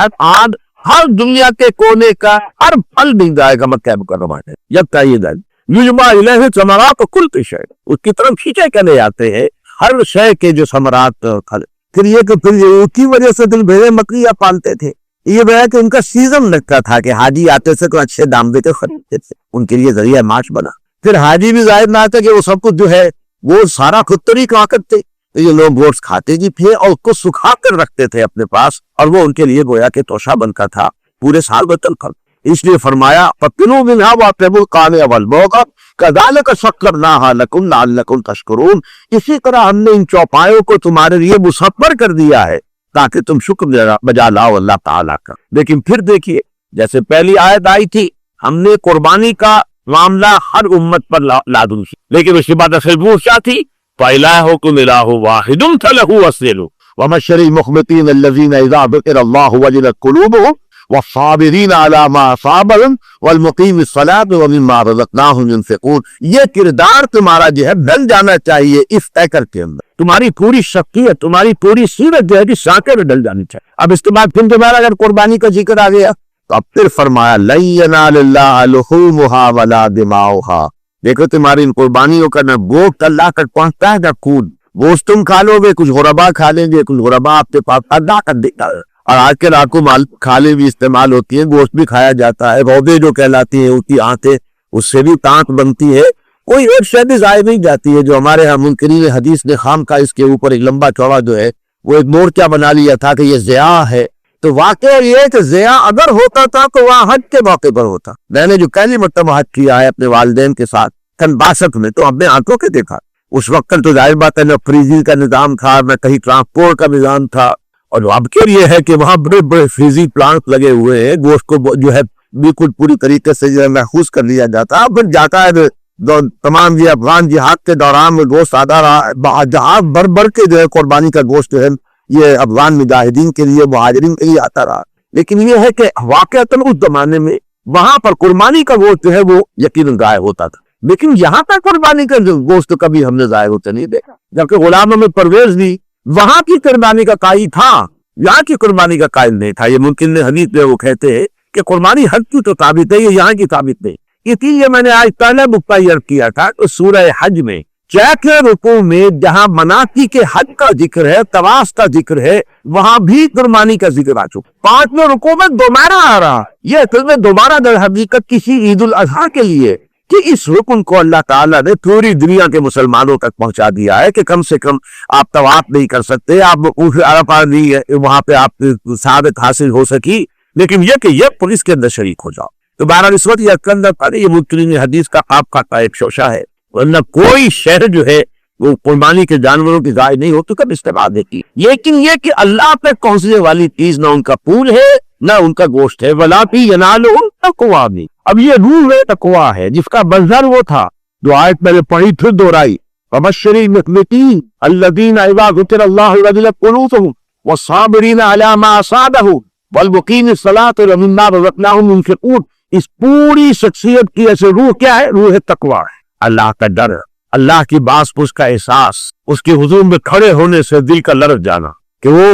S1: ہر دنیا کے کونے کا ہر پھل مل جائے گا مکہ مکرمہ میں، جب چاہیے جائے، یجبا الیہ ثمرات کل شیء، اس کی طرف کھینچے چلے آتے ہیں ہر شے کے جو ثمرات پھل۔ پھر یہ کہ پھر اس کی وجہ سے دل بھیڑیں بکریاں پالتے تھے، یہ ہے کہ ان کا سیزن لگتا تھا کہ حاجی آتے سے کوئی اچھے دام دے کے خریدتے تھے، ان کے لیے ذریعہ معاش بنا۔ پھر حاجی بھی ظاہر نہ آتا کہ وہ سب کچھ جو ہے وہ سارا خود طریق کرتے، تو یہ لوگ گوشت کھاتے جی تھے اور اس کو سکھا کر رکھتے تھے اپنے پاس، اور وہ ان کے لیے گویا کہ توشہ بن کا تھا پورے سال بطل کر۔ اس لیے فرمایا فَكُلُوا مِنْهَا وَأَطْعِمُوا الْقَانِعَ وَالْمُعْتَرَّ كَذَلِكَ سَخَّرْنَاهَا لَكُمْ لَعَلَّكُمْ تَشْكُرُونَ، اسی طرح ہم نے ان چوپایوں کو تمہارے لیے مسخر کر دیا ہے تاکہ تم شکر بجا لاؤ اللہ تعالیٰ کا۔ لیکن پھر دیکھیے جیسے پہلی آیت آئی تھی، ہم نے قربانی کا معاملہ ہر امت پر لادن کی، لیکن اس کے بعد اصل کیا تھی؟ فَإِلَٰهُكُمْ إِلَٰهٌ وَاحِدٌ فَلَهُ أَسْلِمُوا وَبَشِّرِ الْمُخْبِتِينَ الَّذِينَ إِذَا ذُكِرَ اللَّهُ وَجِلَتْ قُلُوبُهُمْ والصابرین علی ما اصابهم والمقیم الصلاۃ ومما رزقناہم ينفقون۔ یہ کردار تمہارا جو ہے ڈل جانا چاہیے اس پیکر کے اندر، تمہاری پوری شخصیت، تمہاری پوری سیرت جو ہے کہ سانکے میں ڈل جانی چاہیے۔ اب اس کے بعد پھر دوبارہ اگر قربانی کا ذکر آ گیا تو اب پھر فرمایا لن ینال اللہ لحومها ولا دماؤها، دیکھو تمہاری ان قربانیوں کا نہ گوشت اللہ تک پہنچتا ہے نہ خون، گوشت تم کھا لو گے، کچھ غربا کھا لیں گے، کچھ غربا آپ کے پاس اللہ تک دیتا ہے۔ اور آج کے لاکھوں مال کھالے بھی استعمال ہوتی ہیں، گوشت بھی کھایا جاتا ہے، روزے جو کہلاتی ہیں اس کی آنتیں، اس سے بھی تانت بنتی ہے، کوئی ایک شے بھی ضائع نہیں جاتی ہے۔ جو ہمارے ہاں منکرین حدیث نے خام کا اس کے اوپر ایک لمبا چوڑا جو ہے وہ ایک مورچہ بنا لیا تھا کہ یہ ضیاء ہے، تو واقعہ یہ ہے کہ ضیاء اگر ہوتا تھا تو وہاں حج کے موقع پر ہوتا۔ میں نے جو پہلی مرتبہ حج کیا ہے اپنے والدین کے ساتھ سن 62 میں، تو اپنے آنکھوں کے دیکھا، اس وقت تو ظاہر بات ہے نہ فریزنگ کا نظام تھا نہ کہیں ٹرانسپورٹ کا نظام تھا، اور اب کے یہ ہے کہ وہاں بڑے بڑے فریزنگ پلانٹ لگے ہوئے ہیں، گوشت کو جو ہے بالکل پوری طریقے سے جو ہے محفوظ کر لیا جاتا ہے۔ پھر جاتا ہے تمام یہ افغان جہاد کے دوران میں گوشت آتا رہا، جہاز بھر بھر کے جو ہے قربانی کا گوشت جو ہے یہ افغان مجاہدین کے لیے، مہاجرین کے لیے آتا رہا۔ لیکن یہ ہے کہ واقعتاً اس زمانے میں وہاں پر قربانی کا گوشت جو ہے وہ یقیناً ضائع ہوتا تھا، لیکن یہاں پر قربانی کا گوشت کبھی ہم نے ضائع ہوتے نہیں دیکھا۔ جبکہ غلام احمد پرویز بھی وہاں کی قربانی کا قائل تھا، یہاں کی قربانی کا قائل نہیں تھا۔ یہ ممکن حدیث میں وہ کہتے ہیں کہ قربانی حج کی تو ثابت ہے، یہ یہاں کی ثابت نہیں۔ اسی لیے میں نے آج پہلے نقطہ یہ کیا تھا کہ سورہ حج میں چھ رکوع میں جہاں مناسک کے حج کا ذکر ہے، طواف کا ذکر ہے، وہاں بھی قربانی کا ذکر آ چکا۔ 5ویں رکوع میں دوبارہ آ رہا، یہ اصل میں دوبارہ در حقیقت کسی عید الاضحیٰ کے لیے کہ اس رکن کو اللہ تعالیٰ نے پوری دنیا کے مسلمانوں تک پہنچا دیا ہے کہ کم سے کم آپ طواف نہیں کر سکتے، آپ عرفہ نہیں ہے وہاں پہ آپ ثابت حاصل ہو سکی، لیکن یہ کہ یہ پولیس کے اندر شریک ہو جاؤ۔
S2: تو بہرحال اس وقت یہ اندر پڑے یہ مبتدئین حدیث کا خواب کا ایک شوشہ ہے، ورنہ کوئی شہر جو ہے وہ قربانی کے جانوروں کی گائے نہیں ہو تو کب استعمال دیتی. لیکن یہ کہ اللہ پہ پہنچنے والی چیز نہ ان کا پھول ہے نہ ان کا گوشت ہے. وَلَا فِي يَنَالُهُ التَّقْوَىٰ بھی. اب یہ روح ہے تقویٰ ہے جس کا منظر وہ تھا جو آیت میں نے پڑھی پھر دہرائی. وَبَشِّرِ الْمُخْبِتِينَ الَّذِينَ إِذَا ذُكِرَ اللَّهُ وَجِلَتْ قُلُوبُهُمْ وَالصَّابِرِينَ عَلَىٰ مَا أَصَابَهُمْ وَالْمُقِيمِي الصَّلَاةَ وَمِمَّا رَزَقْنَاهُمْ يُنْفِقُونَ. اس پوری شخصیت کی ایسے روح کیا ہے؟ روح تقویٰ ہے، اللہ کا ڈر، اللہ کی باس پوس کا احساس، اس کے حضور میں کھڑے ہونے سے دل کا لرز جانا کہ وہ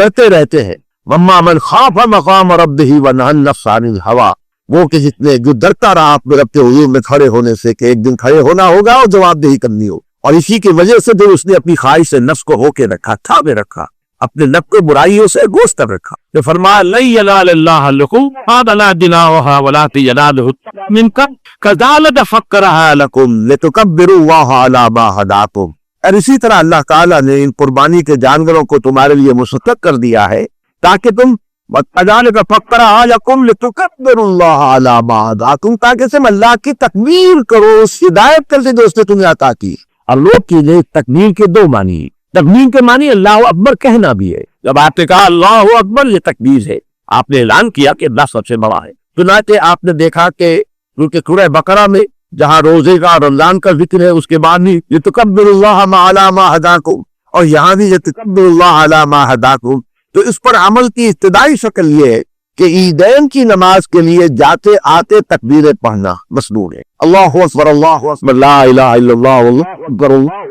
S2: ڈرتے رہتے ہیں. وَأَمَّا مَنْ خَافَ مَقَامَ رَبِّهِ وَنَهَى النَّفْسَ عَنِ الْهَوَىٰ. وہ کہ جتنے جو ڈرتا رہا اپنے رب کے حضور میں کھڑے ہونے سے کہ ایک دن کھڑے ہونا ہوگا اور جواب دہی کرنی ہو، اور اسی کی وجہ سے جو اس نے اپنی خواہش سے نفس کو ہو کے رکھا، تھامے رکھا، اپنے نفس کو برائیوں سے گوش کر رکھا. تو فرمایا لَن يَنَالَ اللَّهَ اللُّحُومَهَا وَلَا دِمَاؤُهَا وَلَٰكِن يَنَالُهُ مِنكُمْ كَذَٰلِكَ فَكَّرَهَا لَكُمْ لِتُكَبِّرُوا اللَّهَ عَلَىٰ مَا هَدَاكُمْ. اور اسی طرح اللہ تعالیٰ نے ان قربانی کے جانوروں کو تمہارے لیے مسخر کر دیا ہے تاکہ تم وَكَذَٰلِكَ فَكَّرَهَا لَكُمْ لِتُكَبِّرُوا اللَّهَ عَلَىٰ مَا هَدَاكُمْ. تاکہ تم اللہ کی تکبیر کرو اس ہدایت کر سے جو اس نے تمہیں عطا کی. اور لوگ کیجئے تکبیر کے دو معنی. تکبیر کے معنی اللہ اکبر کہنا بھی ہے. جب آپ نے کہا اللہ اکبر یہ تکبیر ہے، آپ نے اعلان کیا کہ اللہ سب سے بڑا ہے. چنانچہ آپ نے دیکھا کہ کیونکہ سورہ بقرہ میں جہاں روزے کا رمضان کا ذکر ہے اس کے بعد بھی یتکبر اللہ علی ما ہداکم، اور یہاں بھی یتکبر اللہ علی ما ہداکم. تو اس پر عمل کی ابتدائی شکل یہ ہے کہ عیدین کی نماز کے لیے جاتے آتے تکبیریں پڑھنا مسنون ہے. اللہ اکبر لا الہ الا اللہ واللہ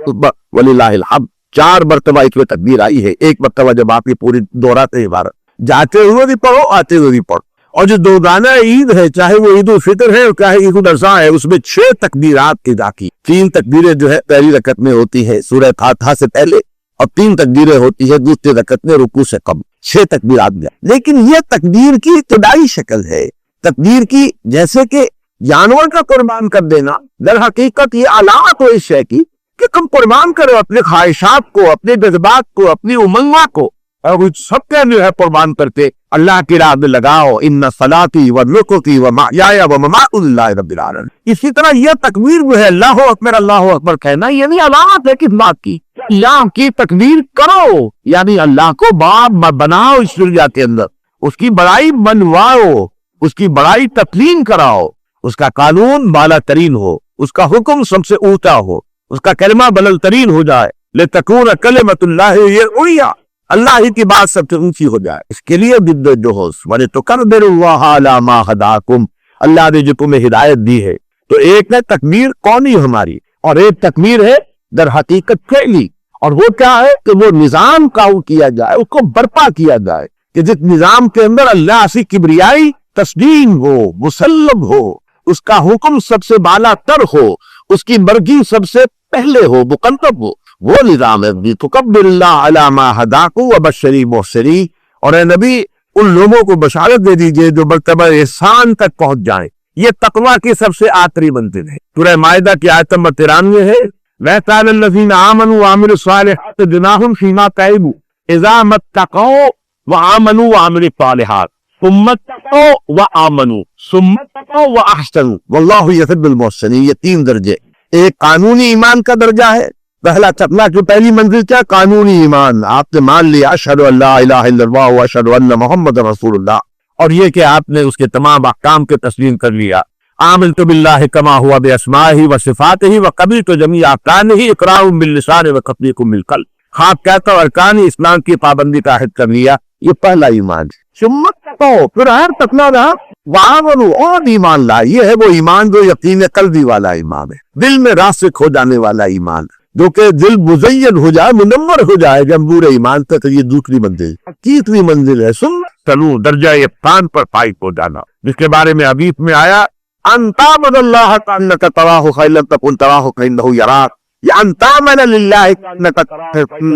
S2: اکبر وللہ الحمد. 4 مرتبہ اس میں تکبیر آئی ہے. ایک مرتبہ جب آپ کی پوری دہراتے عبارت جاتے ہوئے بھی پڑھو آتے ہوئے بھی پڑھو. اور جو دوگانہ عید ہے چاہے وہ عید الفطر ہے اور چاہے عید الاضحیٰ ہے اس میں 6 تکبیرات کی ادا کی. 3 تکبیریں جو ہے پہلی رکعت میں ہوتی ہے سورہ فاتحہ سے پہلے، اور 3 تکبیریں ہوتی ہے دوسری رکعت میں رکوع سے قبل. 6 تکبیرات گیا. لیکن یہ تکبیر کی ابتدائی شکل ہے. تکبیر کی جیسے کہ جانور کا قربان کر دینا، در حقیقت یہ علامت ہو اس شے کی کہ تم قربان کرو اپنے خواہشات کو، اپنے جذبات کو، اپنی امنگات کو، اور سب کے جو ہے قربان کرتے اللہ کی راہ میں لگاؤ. ان صلاتی و نسکی و محیای و مماتی للہ رب العالمین. اسی طرح یہ تکبیر جو ہے اللہ اکبر کہنا، یہ بھی علامت ہے کس بات کی؟ اللہ کی تکبیر کرو، یعنی اللہ کو باب بناؤ اس دنیا کے اندر، اس کی بڑائی منواؤ، اس کی بڑائی تسلیم کراؤ، اس کا قانون بالا ترین ہو، اس کا حکم سب سے اونچا ہو، اس کا کلمہ بلند ترین ہو جائے. لتکون کلمۃ اللہ ہی العلیٰ، اللہ ہی کی بات سب سے اونچی ہو جائے. اس کے لیے ضد جوہز وَلِتُكَبِّرُوا اللَّهَ عَلَىٰ مَا هَدَاكُمْ. اللہ نے جو تمہیں ہدایت دی ہے تو ایک ہے تکبیر قومی ہماری، اور ایک تکبیر ہے در حقیقت فعلی. اور وہ کیا ہے کہ وہ نظام قائم کیا جائے، اس کو برپا کیا جائے کہ جس نظام کے اندر اللہ سے کبریائی تسلیم ہو، مسلم ہو، اس کا حکم سب سے بالا تر ہو، اس کی مرضی سب سے پہلے ہو، مقدم ہو، وہ نظام ہے. تکبر اللہ علی ما ہداکم وبشری محسنین. اور اے نبی ان لوگوں کو بشارت دے دیجئے جو مرتبہ احسان تک پہنچ جائیں. یہ تقویٰ کی سب سے آخری منزل ہے. سورہ مائدہ کی آیت نمبر 93 ہے وَيَسْأَلُ الَّذِينَ آمَنُوا وَعَمِلُوا الصَّالِحَاتِ جُنَاحٌ فِيمَا تَعِبُوا إِذَا مَا اتَّقَوْا وَآمَنُوا وَعَمِلُوا الصَّالِحَاتِ ثُمَّ اتَّقَوْا وَآمَنُوا ثُمَّ اتَّقَوْا وَأَحْسَنُوا وَاللَّهُ يُحِبُّ الْمُحْسِنِينَ. یہ 3 درجے. ایک قانونی ایمان کا درجہ ہے. پہلا چکلا جو پہلی منزل کیا؟ قانونی ایمان. آپ نے مان لیا اشہد ان لا الہ الا اللہ واشہد ان محمد رسول اللہ، اور یہ کہ آپ نے اس کے تمام احکام کے تسلیم کر لیا. آمنت باللہ کما ہوا باسمائہ وصفاتہ وقبلت جمیع احکامہ اقرار باللسان وتصدیق بالقلب. خواب کہتا اور ارکان اسلام کی پابندی کا عہد کر لیا. یہ پہلا ایمان. سمت تقو، پھر ہر تقنا رہا وآمنوا، اور ایمان لا. یہ ہے وہ ایمان جو یقین قلبی والا ایمان ہے، دل میں راسخ ہو جانے والا ایمان، جو کہ دل مزین ہو جائے، منور ہو جائے جمبور ایمان تک. یہ دوسری منزل. تیسری منزل ہے چلو درجہ احسان پر فائز ہو جانا، جس کے بارے میں حدیث میں آیا ان تعبد اللہ کانک تراہ فإن لم تکن تراہ فإنہ یراک، یا ان تعمل للہ کانک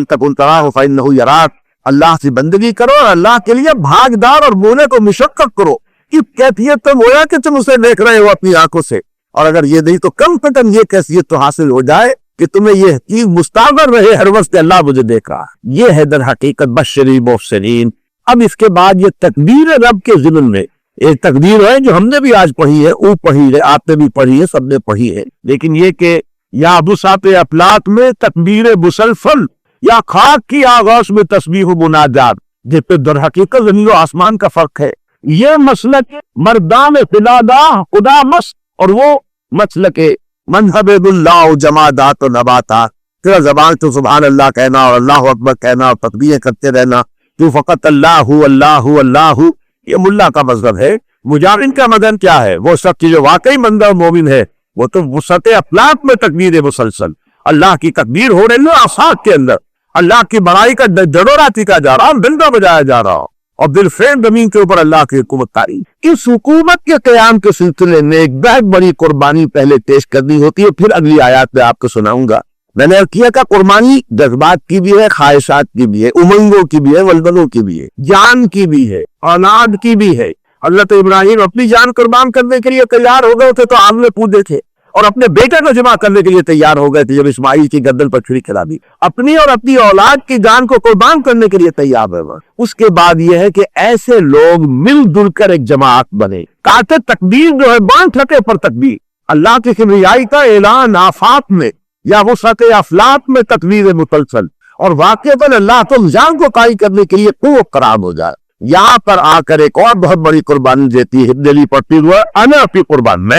S2: تکن تراہ فإنہ یراک. اللہ سے بندگی کرو اور اللہ کے لیے بھاگدار اور بونے کو مشقت کرو. کی کیفیت تو گویا کہ تم اسے دیکھ رہے ہو اپنی آنکھوں سے، اور اگر یہ نہیں تو کم سے کم یہ کیفیت تو حاصل ہو جائے کہ تمہیں یہ چیز مستعمر رہے ہر وقت اللہ مجھے دیکھ رہا. یہ ہے در حقیقت بشری محسنین. اب اس کے بعد یہ تکبیر رب کے ضمن میں ایک تقدیر ہے جو ہم نے بھی آج پڑھی ہے، او پڑھی ہے، آپ نے بھی پڑھی ہے، سب نے پڑھی ہے، لیکن یہ کہ یا بساط افلاک میں تکبیر مسلسل یا خاک کی آغاز میں تسبیح و مناجات، جس پہ در حقیقت زمین و آسمان کا فرق ہے. یہ مسلک مردان فلادا خدا مس اور وہ مسلک مذہب اللہ جمادات و نباتات. تیرا زبان تو سبحان اللہ کہنا اور اللہ اکبر کہنا اور تسبیح کرتے رہنا، تو فقط اللہ اللہ اللہ، یہ ملا کا مذہب ہے. مجاہدین کا مدن کیا ہے؟ وہ سب کی جو واقعی بندہ مومن ہے وہ تو وسعت افلاک میں تکبیر مسلسل، اللہ کی تکبیر ہو رہی ہے آفاق کے اندر، اللہ کی بڑائی کا جڑورا ٹھیکا جا رہا، ڈنڈا بجایا جا رہا، اور بالفعل زمین کے اوپر اللہ کی حکومت تاری. اس حکومت کے قیام کے سلسلے میں ایک بہت بڑی قربانی پہلے پیش کرنی ہوتی ہے، پھر اگلی آیات میں آپ کو سناؤں گا. میں نے کیا کہ قربانی جذبات کی بھی ہے، خواہشات کی بھی ہے، امنگوں کی بھی ہے، ولولوں کی بھی ہے، جان کی بھی ہے، اولاد کی بھی ہے. حضرت ابراہیم اپنی جان قربان کرنے کے لیے تیار ہو گئے تھے تو آپ نے پوچھے تھے، اور اپنے بیٹے کو جمع کرنے کے لیے تیار ہو گئے تھے جب اسماعیل کی گردن پر چھری چلا دی. اپنی اور اپنی اولاد کی جان کو قربان کرنے کے لیے تیار ہوئے. اس کے بعد یہ ہے کہ ایسے لوگ مل جل کر ایک جماعت بنے، کہتے تکبیر جو ہے بانٹ رکھے پر تکبیر، اللہ کی کبریائی کا اعلان آفاق میں یا وسعت افلاک میں تکبیر مسلسل، اور واقعتاً اللہ تو جان کو قائم کرنے کے لیے قوت قرار ہو جائے. یہاں پر آ کر ایک اور بہت بڑی قربانی دیتی ہے دلی پڑتی ہوا انا اپنی قربان،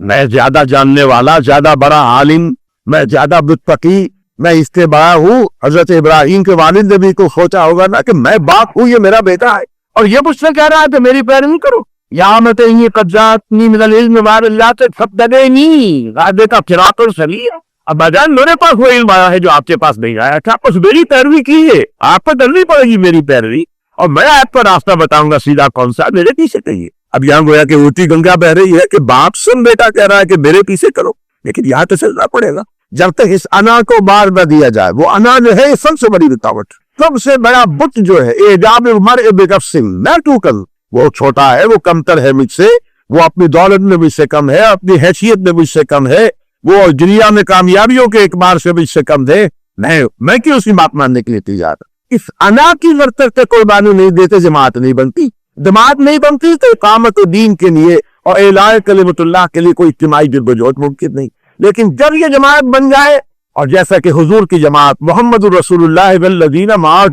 S2: میں زیادہ جاننے والا، زیادہ بڑا عالم، میں زیادہ متقی، میں اس سے بڑا ہوں. حضرت ابراہیم کے والد نے بھی کو سوچا ہوگا نا کہ میں باپ ہوں، یہ میرا بیٹا ہے، اور یہ مجھ سے کہہ رہا ہے کہ میری پیروی کرو. یا مت قبضاتنی من العلم ما اللہ سے فقدنی غادے کا فراق السلیہ. اب جان میرے پاس وہ علم آیا ہے جو آپ کے پاس نہیں آیا تھا، بس میری پیروی کی ہے، آپ کو کرنی پڑے گی میری پیروی، اور میں آپ کو راستہ بتاؤں گا سیدھا کون سا، میرے پیچھے کہیے. اب یہاں گویا کہ اونتی گنگا بہ رہی ہے کہ باپ سن بیٹا کہہ رہا ہے کہ میرے پیچھے کرو، لیکن یہاں تو چلنا پڑے گا جب تک اس انا کو بار نہ دیا جائے. وہ انا جو ہے سب سے بڑی رکاوٹ، سب سے بڑا بت جو ہے اعجاب المرء بنفسہ، میں تو کر، وہ چھوٹا ہے، وہ کمتر ہے مجھ سے، وہ اپنی دولت میں مجھ سے کم ہے، اپنی حیثیت میں مجھ سے کم ہے، وہ دنیا میں کامیابیوں کے اعتبار سے مجھ سے کم ہے، میں کیوں اس کی بات ماننے کے لیے تیار. اس انا کی ورطہ قربانی نہیں دیتے جماعت نہیں بنتی. جماعت نہیں بنتی تو اقامت دین کے لیے اور اعلاء کلمت اللہ کے لیے کوئی اجتماعی جدوجہد ممکن نہیں. لیکن جب یہ جماعت بن جائے، اور جیسا کہ حضور کی جماعت محمد الرسول اللہ والذین معہ،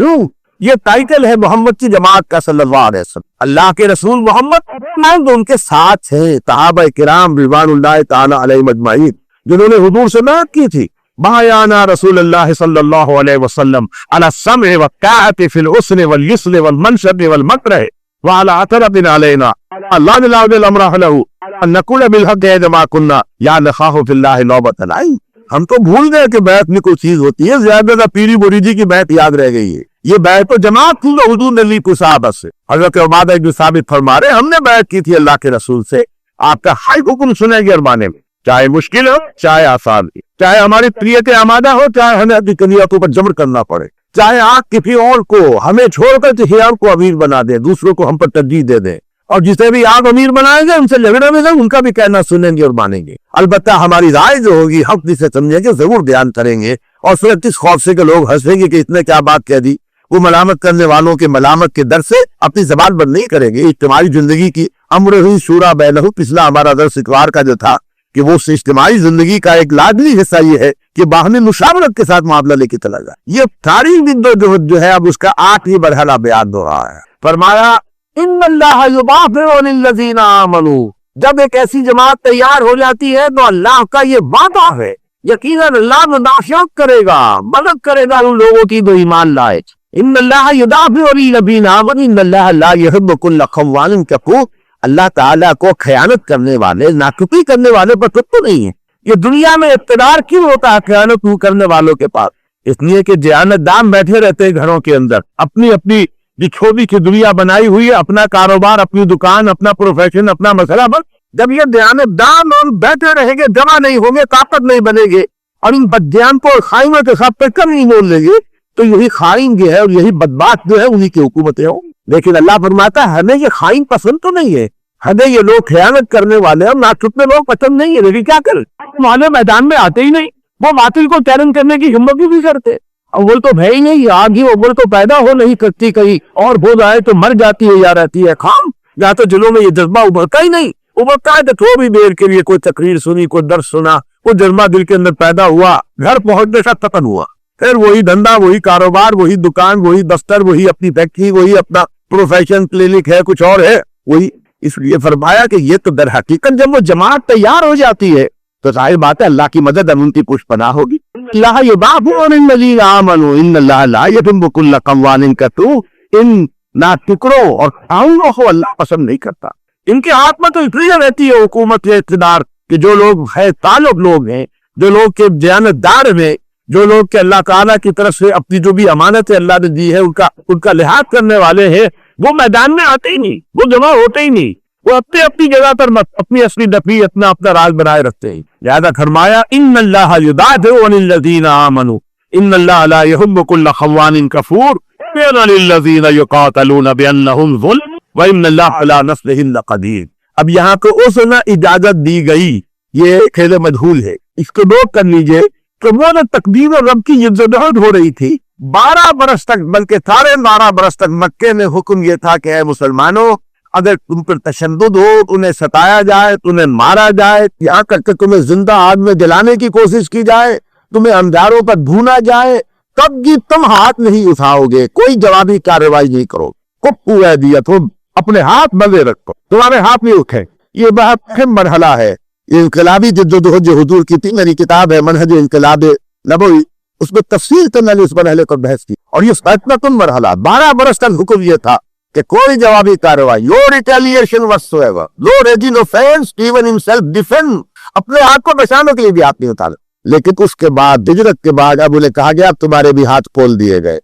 S2: یہ ٹائٹل ہے محمد کی جماعت کا صلی اللہ علیہ وسلم. اللہ کے رسول محمد ان کے ساتھ ہیں صحابہ کرام رضوان اللہ تعالی علیہم اجمعین، جنہوں نے حضور سے بات کی تھی. بایانا رسول اللہ صلی اللہ علیہ وسلم علی السمع والطاعۃ فی العسر والیسر والمنشط والمکرہ وعلی عطرۃ علینا لا نلاؤ الامر له ان نقول بالحق عندما كنا یا نخاف فی اللہ نوبۃ العین. ہم تو بھول گئے کہ بیعت میں کوئی چیز ہوتی ہے، زیادہ پیری مریدی کی بیعت یاد رہ گئی ہے. یہ بیعت تو جماعت تھی جو حضور نے لی کو صحابہ سے. حضرت عبادہ بن ثابت فرما رہے ہم نے بیعت کی تھی اللہ کے رسول سے، آپ کا ہر حکم سنے گے ارمانے میں، چاہے مشکل ہو چاہے آسان ہو، چاہے ہماری طریت آمادہ ہو چاہے ہمیں اپنی کنیتوں پر جبر کرنا پڑے، چاہے آگ کسی اور کو ہمیں چھوڑ کر کسی اور کو امیر بنا دے، دوسروں کو ہم پر ترجیح دے دیں، اور جسے بھی آپ امیر بنائیں گے ان سے جھگڑے میں ان کا بھی کہنا سنیں گے اور مانیں گے. البتہ ہماری رائے جو ہوگی حق جسے سمجھیں گے ضرور بیان کریں گے، اور صرف اس خوف سے کہ لوگ ہنسیں گے کہ اس نے کیا بات کہہ دی، وہ ملامت کرنے والوں کے ملامت کے در سے اپنی زبان بند نہیں کریں گے. اجتماعی زندگی کی امر ہوئی شورا بینہ، پچھلا ہمارا درس اتوار کا جو تھا کہ وہ اجتماعی زندگی کا ایک لازمی حصہ یہ ہے کہ باہمی مشاورت کے ساتھ معاملہ لے کے چلا جائے. یہ تاریخ جو ہے اب اس کا 8ویں مرحلہ بیان ہو رہا ہے. فرمایا ان اللہ یدافع عن الذین آمنوا، جب ایک ایسی جماعت تیار ہو جاتی ہے تو اللہ کا یہ وعدہ ہے یقیناً اللہ مدافعت کرے گا، مدد کرے گا ان لوگوں کی جو ایمان لائے. ان اللہ یدافع عن الذین آمنوا ان اللہ لا یحب کل خوان کفور. اللہ تعالیٰ کو خیانت کرنے والے، ناکفی کرنے والے پر تو نہیں ہے. یہ دنیا میں اقتدار کیوں ہوتا ہے خیانت کرنے والوں کے پاس؟ اس لیے کہ دیانت دام بیٹھے رہتے ہیں گھروں کے اندر، اپنی اپنی چھوٹی کی دنیا بنائی ہوئی ہے، اپنا کاروبار، اپنی دکان، اپنا پروفیشن، اپنا مسئلہ. بس جب یہ دیانت دام اور بیٹھے رہیں گے، جمع نہیں ہوں گے، طاقت نہیں بنے گے، اور ان بدیانتوں اور خائنوں کے ساتھ کر نہیں مول لیں گے، تو یہی خائن جو ہے اور یہی بدبخت جو ہے انہی کی حکومتیں ہوں. لیکن اللہ فرماتا ہے ہمیں یہ خائن پسند تو نہیں ہے، ہمیں یہ لوگ خیانت کرنے والے اور ناچنے لوگ پسند نہیں ہے. لیکن کیا کریں، ہمارے میدان میں آتے ہی نہیں، وہ باطل کو چیلنج کرنے کی ہمت بھی نہیں کرتے. اول تو بھائی نہیں، آگ ہی اول تو پیدا ہو نہیں کرتی، کہیں اور ہو جائے تو مر جاتی ہے یا رہتی ہے خام. جہاں تو دلوں میں یہ جذبہ ابھرتا ہی نہیں، ابھرتا ہے تو تھوڑی دیر کے لیے کوئی تقریر سنی، کوئی درس سنا، کوئی جذبہ دل کے اندر پیدا ہوا، گھر پہنچنے کا ختم ہوا، پھر وہی دھندا، وہی کاروبار، وہی دکان، وہی دفتر، وہی اپنی فیکٹری، وہی اپنا پروفیشن، کلینک ہے، کچھ اور ہے وہی۔ اس لیے فرمایا کہ یہ تو در حقیقت جب وہ جماعت تیار ہو جاتی ہے تو ظاہر بات ہے اللہ کی مدد اب ان کی پشت پناہ ہوگی۔ اللہ یبعث الذین آمنوا ان اللہ لا یحب کل قوان کفور، ان ناٹکروں اور کھاؤنوں کو اللہ پسند نہیں کرتا۔ ان کے ہاتھ میں تو اتنی رہتی ہے حکومت یا اقتدار کہ جو لوگ ہے طالب لوگ ہیں، جو لوگ کے دیانتدار میں، جو لوگ کے اللہ تعالیٰ کی طرف سے اپنی جو بھی امانت اللہ نے دی ہے ان کا لحاظ کرنے والے ہیں، وہ میدان میں آتے ہی نہیں، وہ جمع ہوتے ہی نہیں، وہ اپنی جگہ پر اپنی اصلی نفی اپنا راز بنائے رکھتے ہیں۔ لہذا فرمایا ان اللہ یدافع عن الذین آمنوا ان اللہ لا یحب کل خوان کفور للذین یقاتلون بانہم ظلم وان اللہ علی نصرہم لقدیر۔ اب یہاں کو اس نے اجازت دی گئی، یہ کھیل مجہول ہے، اس کو نوٹ کر لیجئے کہ وہ تقدیر اور رب کی جدوجہد ہو رہی تھی 12 برس تک، بلکہ سارے 12 برس تک مکے میں حکم یہ تھا کہ اے مسلمانوں، اگر تم پر تشدد ہو، انہیں ستایا جائے، انہیں مارا جائے، یہاں تک کہ تمہیں زندہ آگ میں جلانے کی کوشش کی جائے، تمہیں انگاروں پر بھونا جائے، تب بھی تم ہاتھ نہیں اٹھاؤ گے، کوئی جوابی کارروائی نہیں کرو، کفو ایدیکم، اپنے ہاتھ بندے رکھو، تمہارے ہاتھ نہیں اٹھے۔ یہ بہت اہم مرحلہ ہے، یہ انقلابی جدوجہد جو حضور کی تھی، میری کتاب ہے منہج انقلاب نبوی، اس میں تفصیل سے میں نے اس مرحلے پر بحث کی، اور یہ فتنۃ مرحلہ 12 برس تک حکم یہ تھا کہ کوئی جوابی کارروائی، no retaliation whatsoever, no raising offense, even in self defense، اپنے ہاتھ کو بچانے کے لیے بھی ہاتھ نہیں اٹھانا۔ لیکن اس کے بعد ہجرت کے بعد اب انہیں کہا گیا اب تمہارے بھی ہاتھ کھول دیے گئے،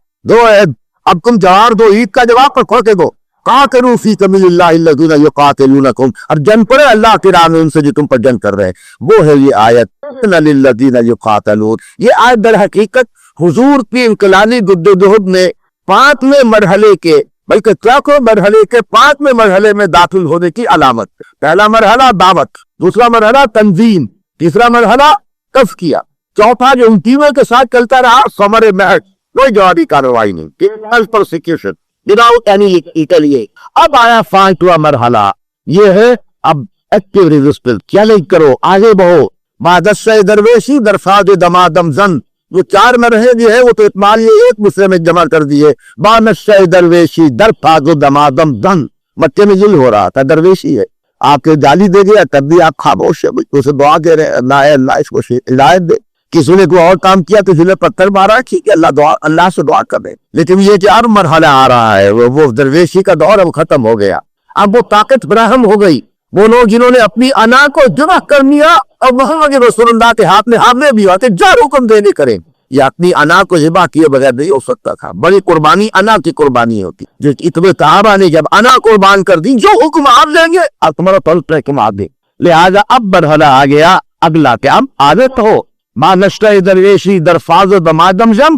S2: اب تم جواب دو، عید کا جواب کھو کے دو، قاتلوا فی سبیل اللہ الذین یقاتلونکم، اور جنگ پڑے اللہ کی راہ میں ان سے جو تم پر جنگ کر رہے ہیں۔ وہ ہے یہ آیت للذین یقاتلون۔ یہ آیت در حقیقت حضور کی انقلابی جدوجہد میں 5ویں مرحلے کے، بلکہ چاکو مرحلے کے 5ویں مرحلے میں داخل ہونے کی علامت۔ پہلا مرحلہ دعوت، دوسرا مرحلہ تنظیم، تیسرا مرحلہ تزکیہ، چوتھا جو ان تینوں کے ساتھ چلتا رہا ثمر محض، کوئی جوابی کارروائی نہیں، پرسیکیوشن without any retaliation۔ اب آیا 5واں مرحلہ، یہ ہے اب ایکٹیو ریزسٹنس، چیلنج کرو، آگے بڑھو، مادشہ درویشی درفاد دمادم زن، وہ 4 مرحلے جو ہے وہ تو اتمال یہ ایک دوسرے میں جمع کر دیے، بانشہ درویشی درفاد دمادم زن، مکے میں ذل ہو رہا تھا، درویشی ہے، آپ کے جالی دے گیا تب بھی آپ خاموش ہے، اسے دعا دے رہے اللہ اس کو ہدایت دے۔ کسی نے کوئی اور کام کیا تو جلے پتھر مارا، ٹھیک ہے، اللہ سے دعا کر دے۔ لیکن یہ کہ اور مرحلہ آ رہا ہے، وہ درویشی کا دور اب ختم ہو گیا، اب وہ طاقت فراہم ہو گئی، وہ لوگ جنہوں نے اپنی انا کو جمع کر لیا اور محمد رسول اللہ کے ہاتھ میں حاملے بھی ہوتے، جو حکم دینے کریں، یہ اپنی انا کو ذبح کیے بغیر نہیں ہو سکتا تھا۔ بڑی قربانی انا کی قربانی ہوتی، جو اتنے صحابہ نے جب انا قربان کر دی، جو حکم آپ دیں گے آپ تمہارا طلب حکم آپ دیں۔ لہذا اب مرحلہ آ گیا اگلا کہ اب عادت ہو، ماں نشتہ درویشی درفاظ دمادم جم،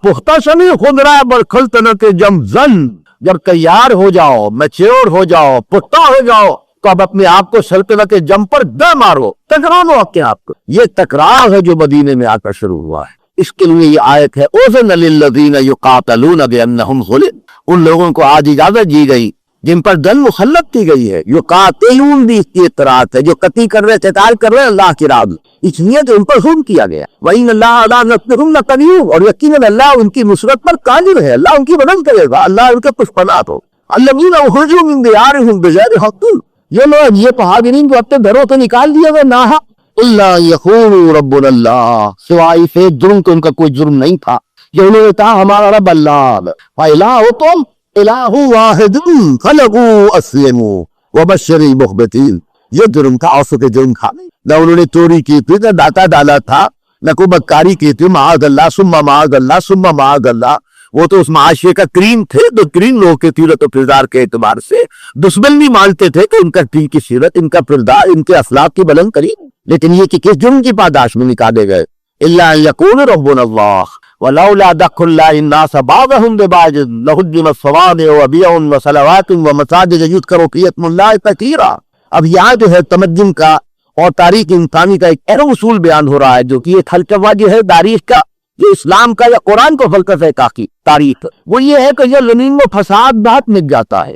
S2: پختہ سنی خود رائے برخلطنت جم زن، جب تیار ہو جاؤ، میچور ہو جاؤ، پختہ ہو جاؤ، تو اب اپنے آپ کو سلطنت جم پر دے مارو، ٹکراؤ اپنے آپ کو۔ یہ ٹکراؤ ہے جو مدینے میں آ کر شروع ہوا ہے، اس کے لیے یہ آیت ہے اذن للذین یقاتلون بانہم ظلم، ان لوگوں کو آج اجازت دی گئی جن پر جنگ مسلط کی گئی ہے، یقاتلون بھی اس کی اطراعت ہے، جو قتل کر رہے قتال کر رہے اللہ کی راہ، اس لیے کہ ان پر ظلم کیا گیا۔ وَإِنَّ اللَّهَ عَلَىٰ نَصْرِهِمْ لَقَدِيرٌ، اور یقیناً اللہ ان کی نصرت پر قادر ہے، اللہ ان کی مدد کرے گا، اللہ ان کے پشت پناہ ہو۔ الَّذِينَ أُخْرِجُوا مِن دِيَارِهِمْ بِغَيْرِ حَقٍّ، یہ لوگ، یہ مہاجرین جو اپنے گھروں سے نکال دیے گئے ناحق، الا یقولوا ربنا اللہ، سوائے سے جرم کہ ان کا کوئی جرم نہیں تھا، یہ انہوں نے کہا ہمارا رب اللہ، فَإِلَٰهُكُمْ إِلَٰهٌ وَاحِدٌ فَلَهُ أَسْلِمُوا وَبَشِّرِ الْمُخْبِتِينَ۔ یہ جرم تھا، اور کے جرم تھا، نہ انہوں نے چوری کی تھی، نہ ڈاٹا ڈالا تھا، نہ کوئی بدکاری کی تھی، معاذ اللہ ثم معاذ اللہ ثم معاذ اللہ، وہ تو اس معاشرے کا کریم تھے، تو کریم لوگوں کے سیرت و کردار کے اعتبار سے دشمن بھی مانتے تھے کہ ان کا دین کی سیرت، ان کا کردار، ان کے اخلاق کی بلند کریم، لیکن یہ کہ کس جرم کی پاداش میں نکالے گئے؟ الا ان یقول ربنا اللہ ولولا دخل اللہ الناس بعضهم ببعض لهدمت صوامع وبیع وصلوات ومساجد یذکر فیہا اسم اللہ کثیرا۔ اب یہاں جو ہے تمدن کا اور تاریخ انسانی کا ایک اہم اصول بیان ہو رہا ہے، جو کہ یہ فلسفہ جو ہے تاریخ کا، جو اسلام کا یا قرآن کو فلسفہ کا کی تاریخ، وہ یہ ہے کہ یہ زمین میں فساد بہت مٹ جاتا ہے،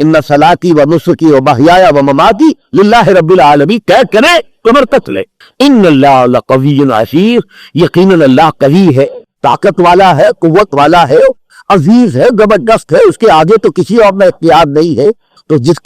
S2: ان صلاتی و نسکی و محیایا و مماتی للہ رب العالمین کہہ کرے کمر کس لے. ان اللہ لقوی عزیز، یقیناً اللہ قوی ہے، طاقت والا ہے، قوت والا ہے، عزیز ہے، زبردست ہے، اس کے آگے تو کسی اور میں اختیار نہیں ہے. تو جس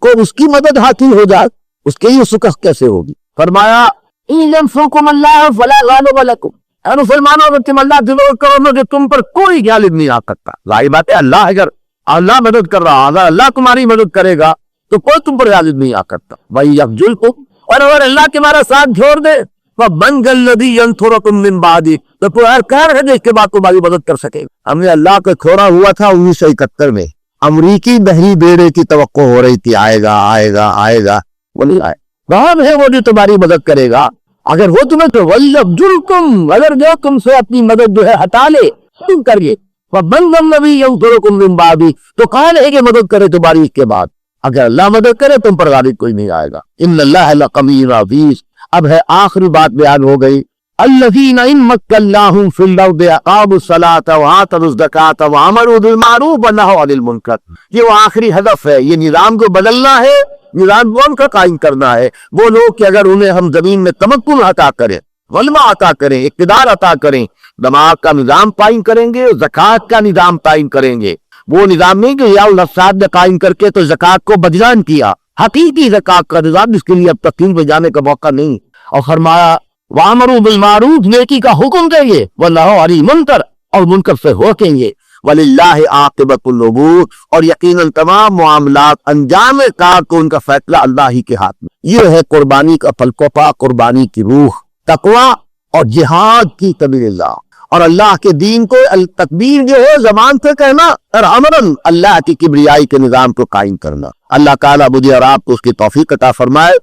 S2: کو اس کی مدد حاصل ہو جائے اس کے ہی سکھ کیسے ہوگی. فرمایا ان ینصرکم اللہ فلا غالب لکم، اے مسلمانوں اگر تم اللہ سے مدد کرو گے تم پر کوئی غالب نہیں آ سکتا. ظاہر بات ہے اللہ اگر اللہ مدد کر رہا، اگر اللہ تمہاری مدد کرے گا تو کوئی تم پر غالب نہیں آ سکتا. بھائی یخذلکم، اور اگر اللہ تمہارا ساتھ چھوڑ دے فمن ذا الذی ینصرکم من بعدہ، تو کوئی اور کون ہے جس کے بعد تمہاری مدد کر سکے گا. ہم نے اللہ کو چھوڑا ہوا تھا 1971 میں، امریکی بحری بیڑے کی توقع ہو رہی تھی آئے گا آئے گا آئے گا، وہ نہیں آئے. کون ہے وہ جو تمہاری مدد کرے گا؟ اگر وہ تمہیں تو وَلْيَخْذُلْكُمْ، اگر جو تم سے اپنی مدد جو ہے ہٹا لے تم کریے. فَمَنْ ذَا الَّذِي يَنصُرُكُمْ مِنْ بَعْدِهِ، تو کون ہے کہ مدد کرے تمہاری اس کے بعد؟ اگر اللہ مدد کرے تم پر غالب کوئی نہیں آئے گا. ان اللہ لقوی عزیز. اب ہے آخری بات بیان ہو گئی. الذین ان مکناہم فی الارض اقاموا الصلاۃ وآتوا الزکاۃ وامروا بالمعروف ونہوا عن المنکر. یہ وہ آخری ہدف ہے، یہ نظام کو بدلنا ہے، نظام کون کا قائم کرنا ہے. وہ لوگ کہ اگر انہیں ہم زمین میں تمکن عطا کریں، غلبہ عطا کریں، اقتدار عطا کریں، دماغ کا نظام قائم کریں گے، زکوٰۃ کا نظام قائم کریں گے. وہ نظام نہیں کہ یا الحساد نے قائم کر کے تو زکوٰۃ کو بدنام کیا، حقیقی زکوٰۃ کا نظام جس کے لیے اب تفصیل میں جانے کا موقع نہیں. اور فرمایا وَأَمَرُوا بِالْمَعْرُوفِ، نیکی کا حکم دیں گے، وَنَہَوْا عَنِ الْمُنکَرِ، اور منکر سے روکیں گے. وَلِلَّهِ عَاقِبَةُ الْأُمُورِ، اور یقیناً تمام معاملات انجام کار کو ان کا فیصلہ اللہ ہی کے ہاتھ میں. یہ ہے قربانی کا پھلکوپا، قربانی کی روح، تقویٰ اور جہاد کی سبیل اللہ. اور اللہ کے دین کو تکبیر جو ہے زبان سے کہنا، اور عملاً اللہ کی کبریائی کے نظام کو قائم کرنا. اللہ تعالیٰ مجھے اور آپ کو اس کی توفیق عطا فرمائے.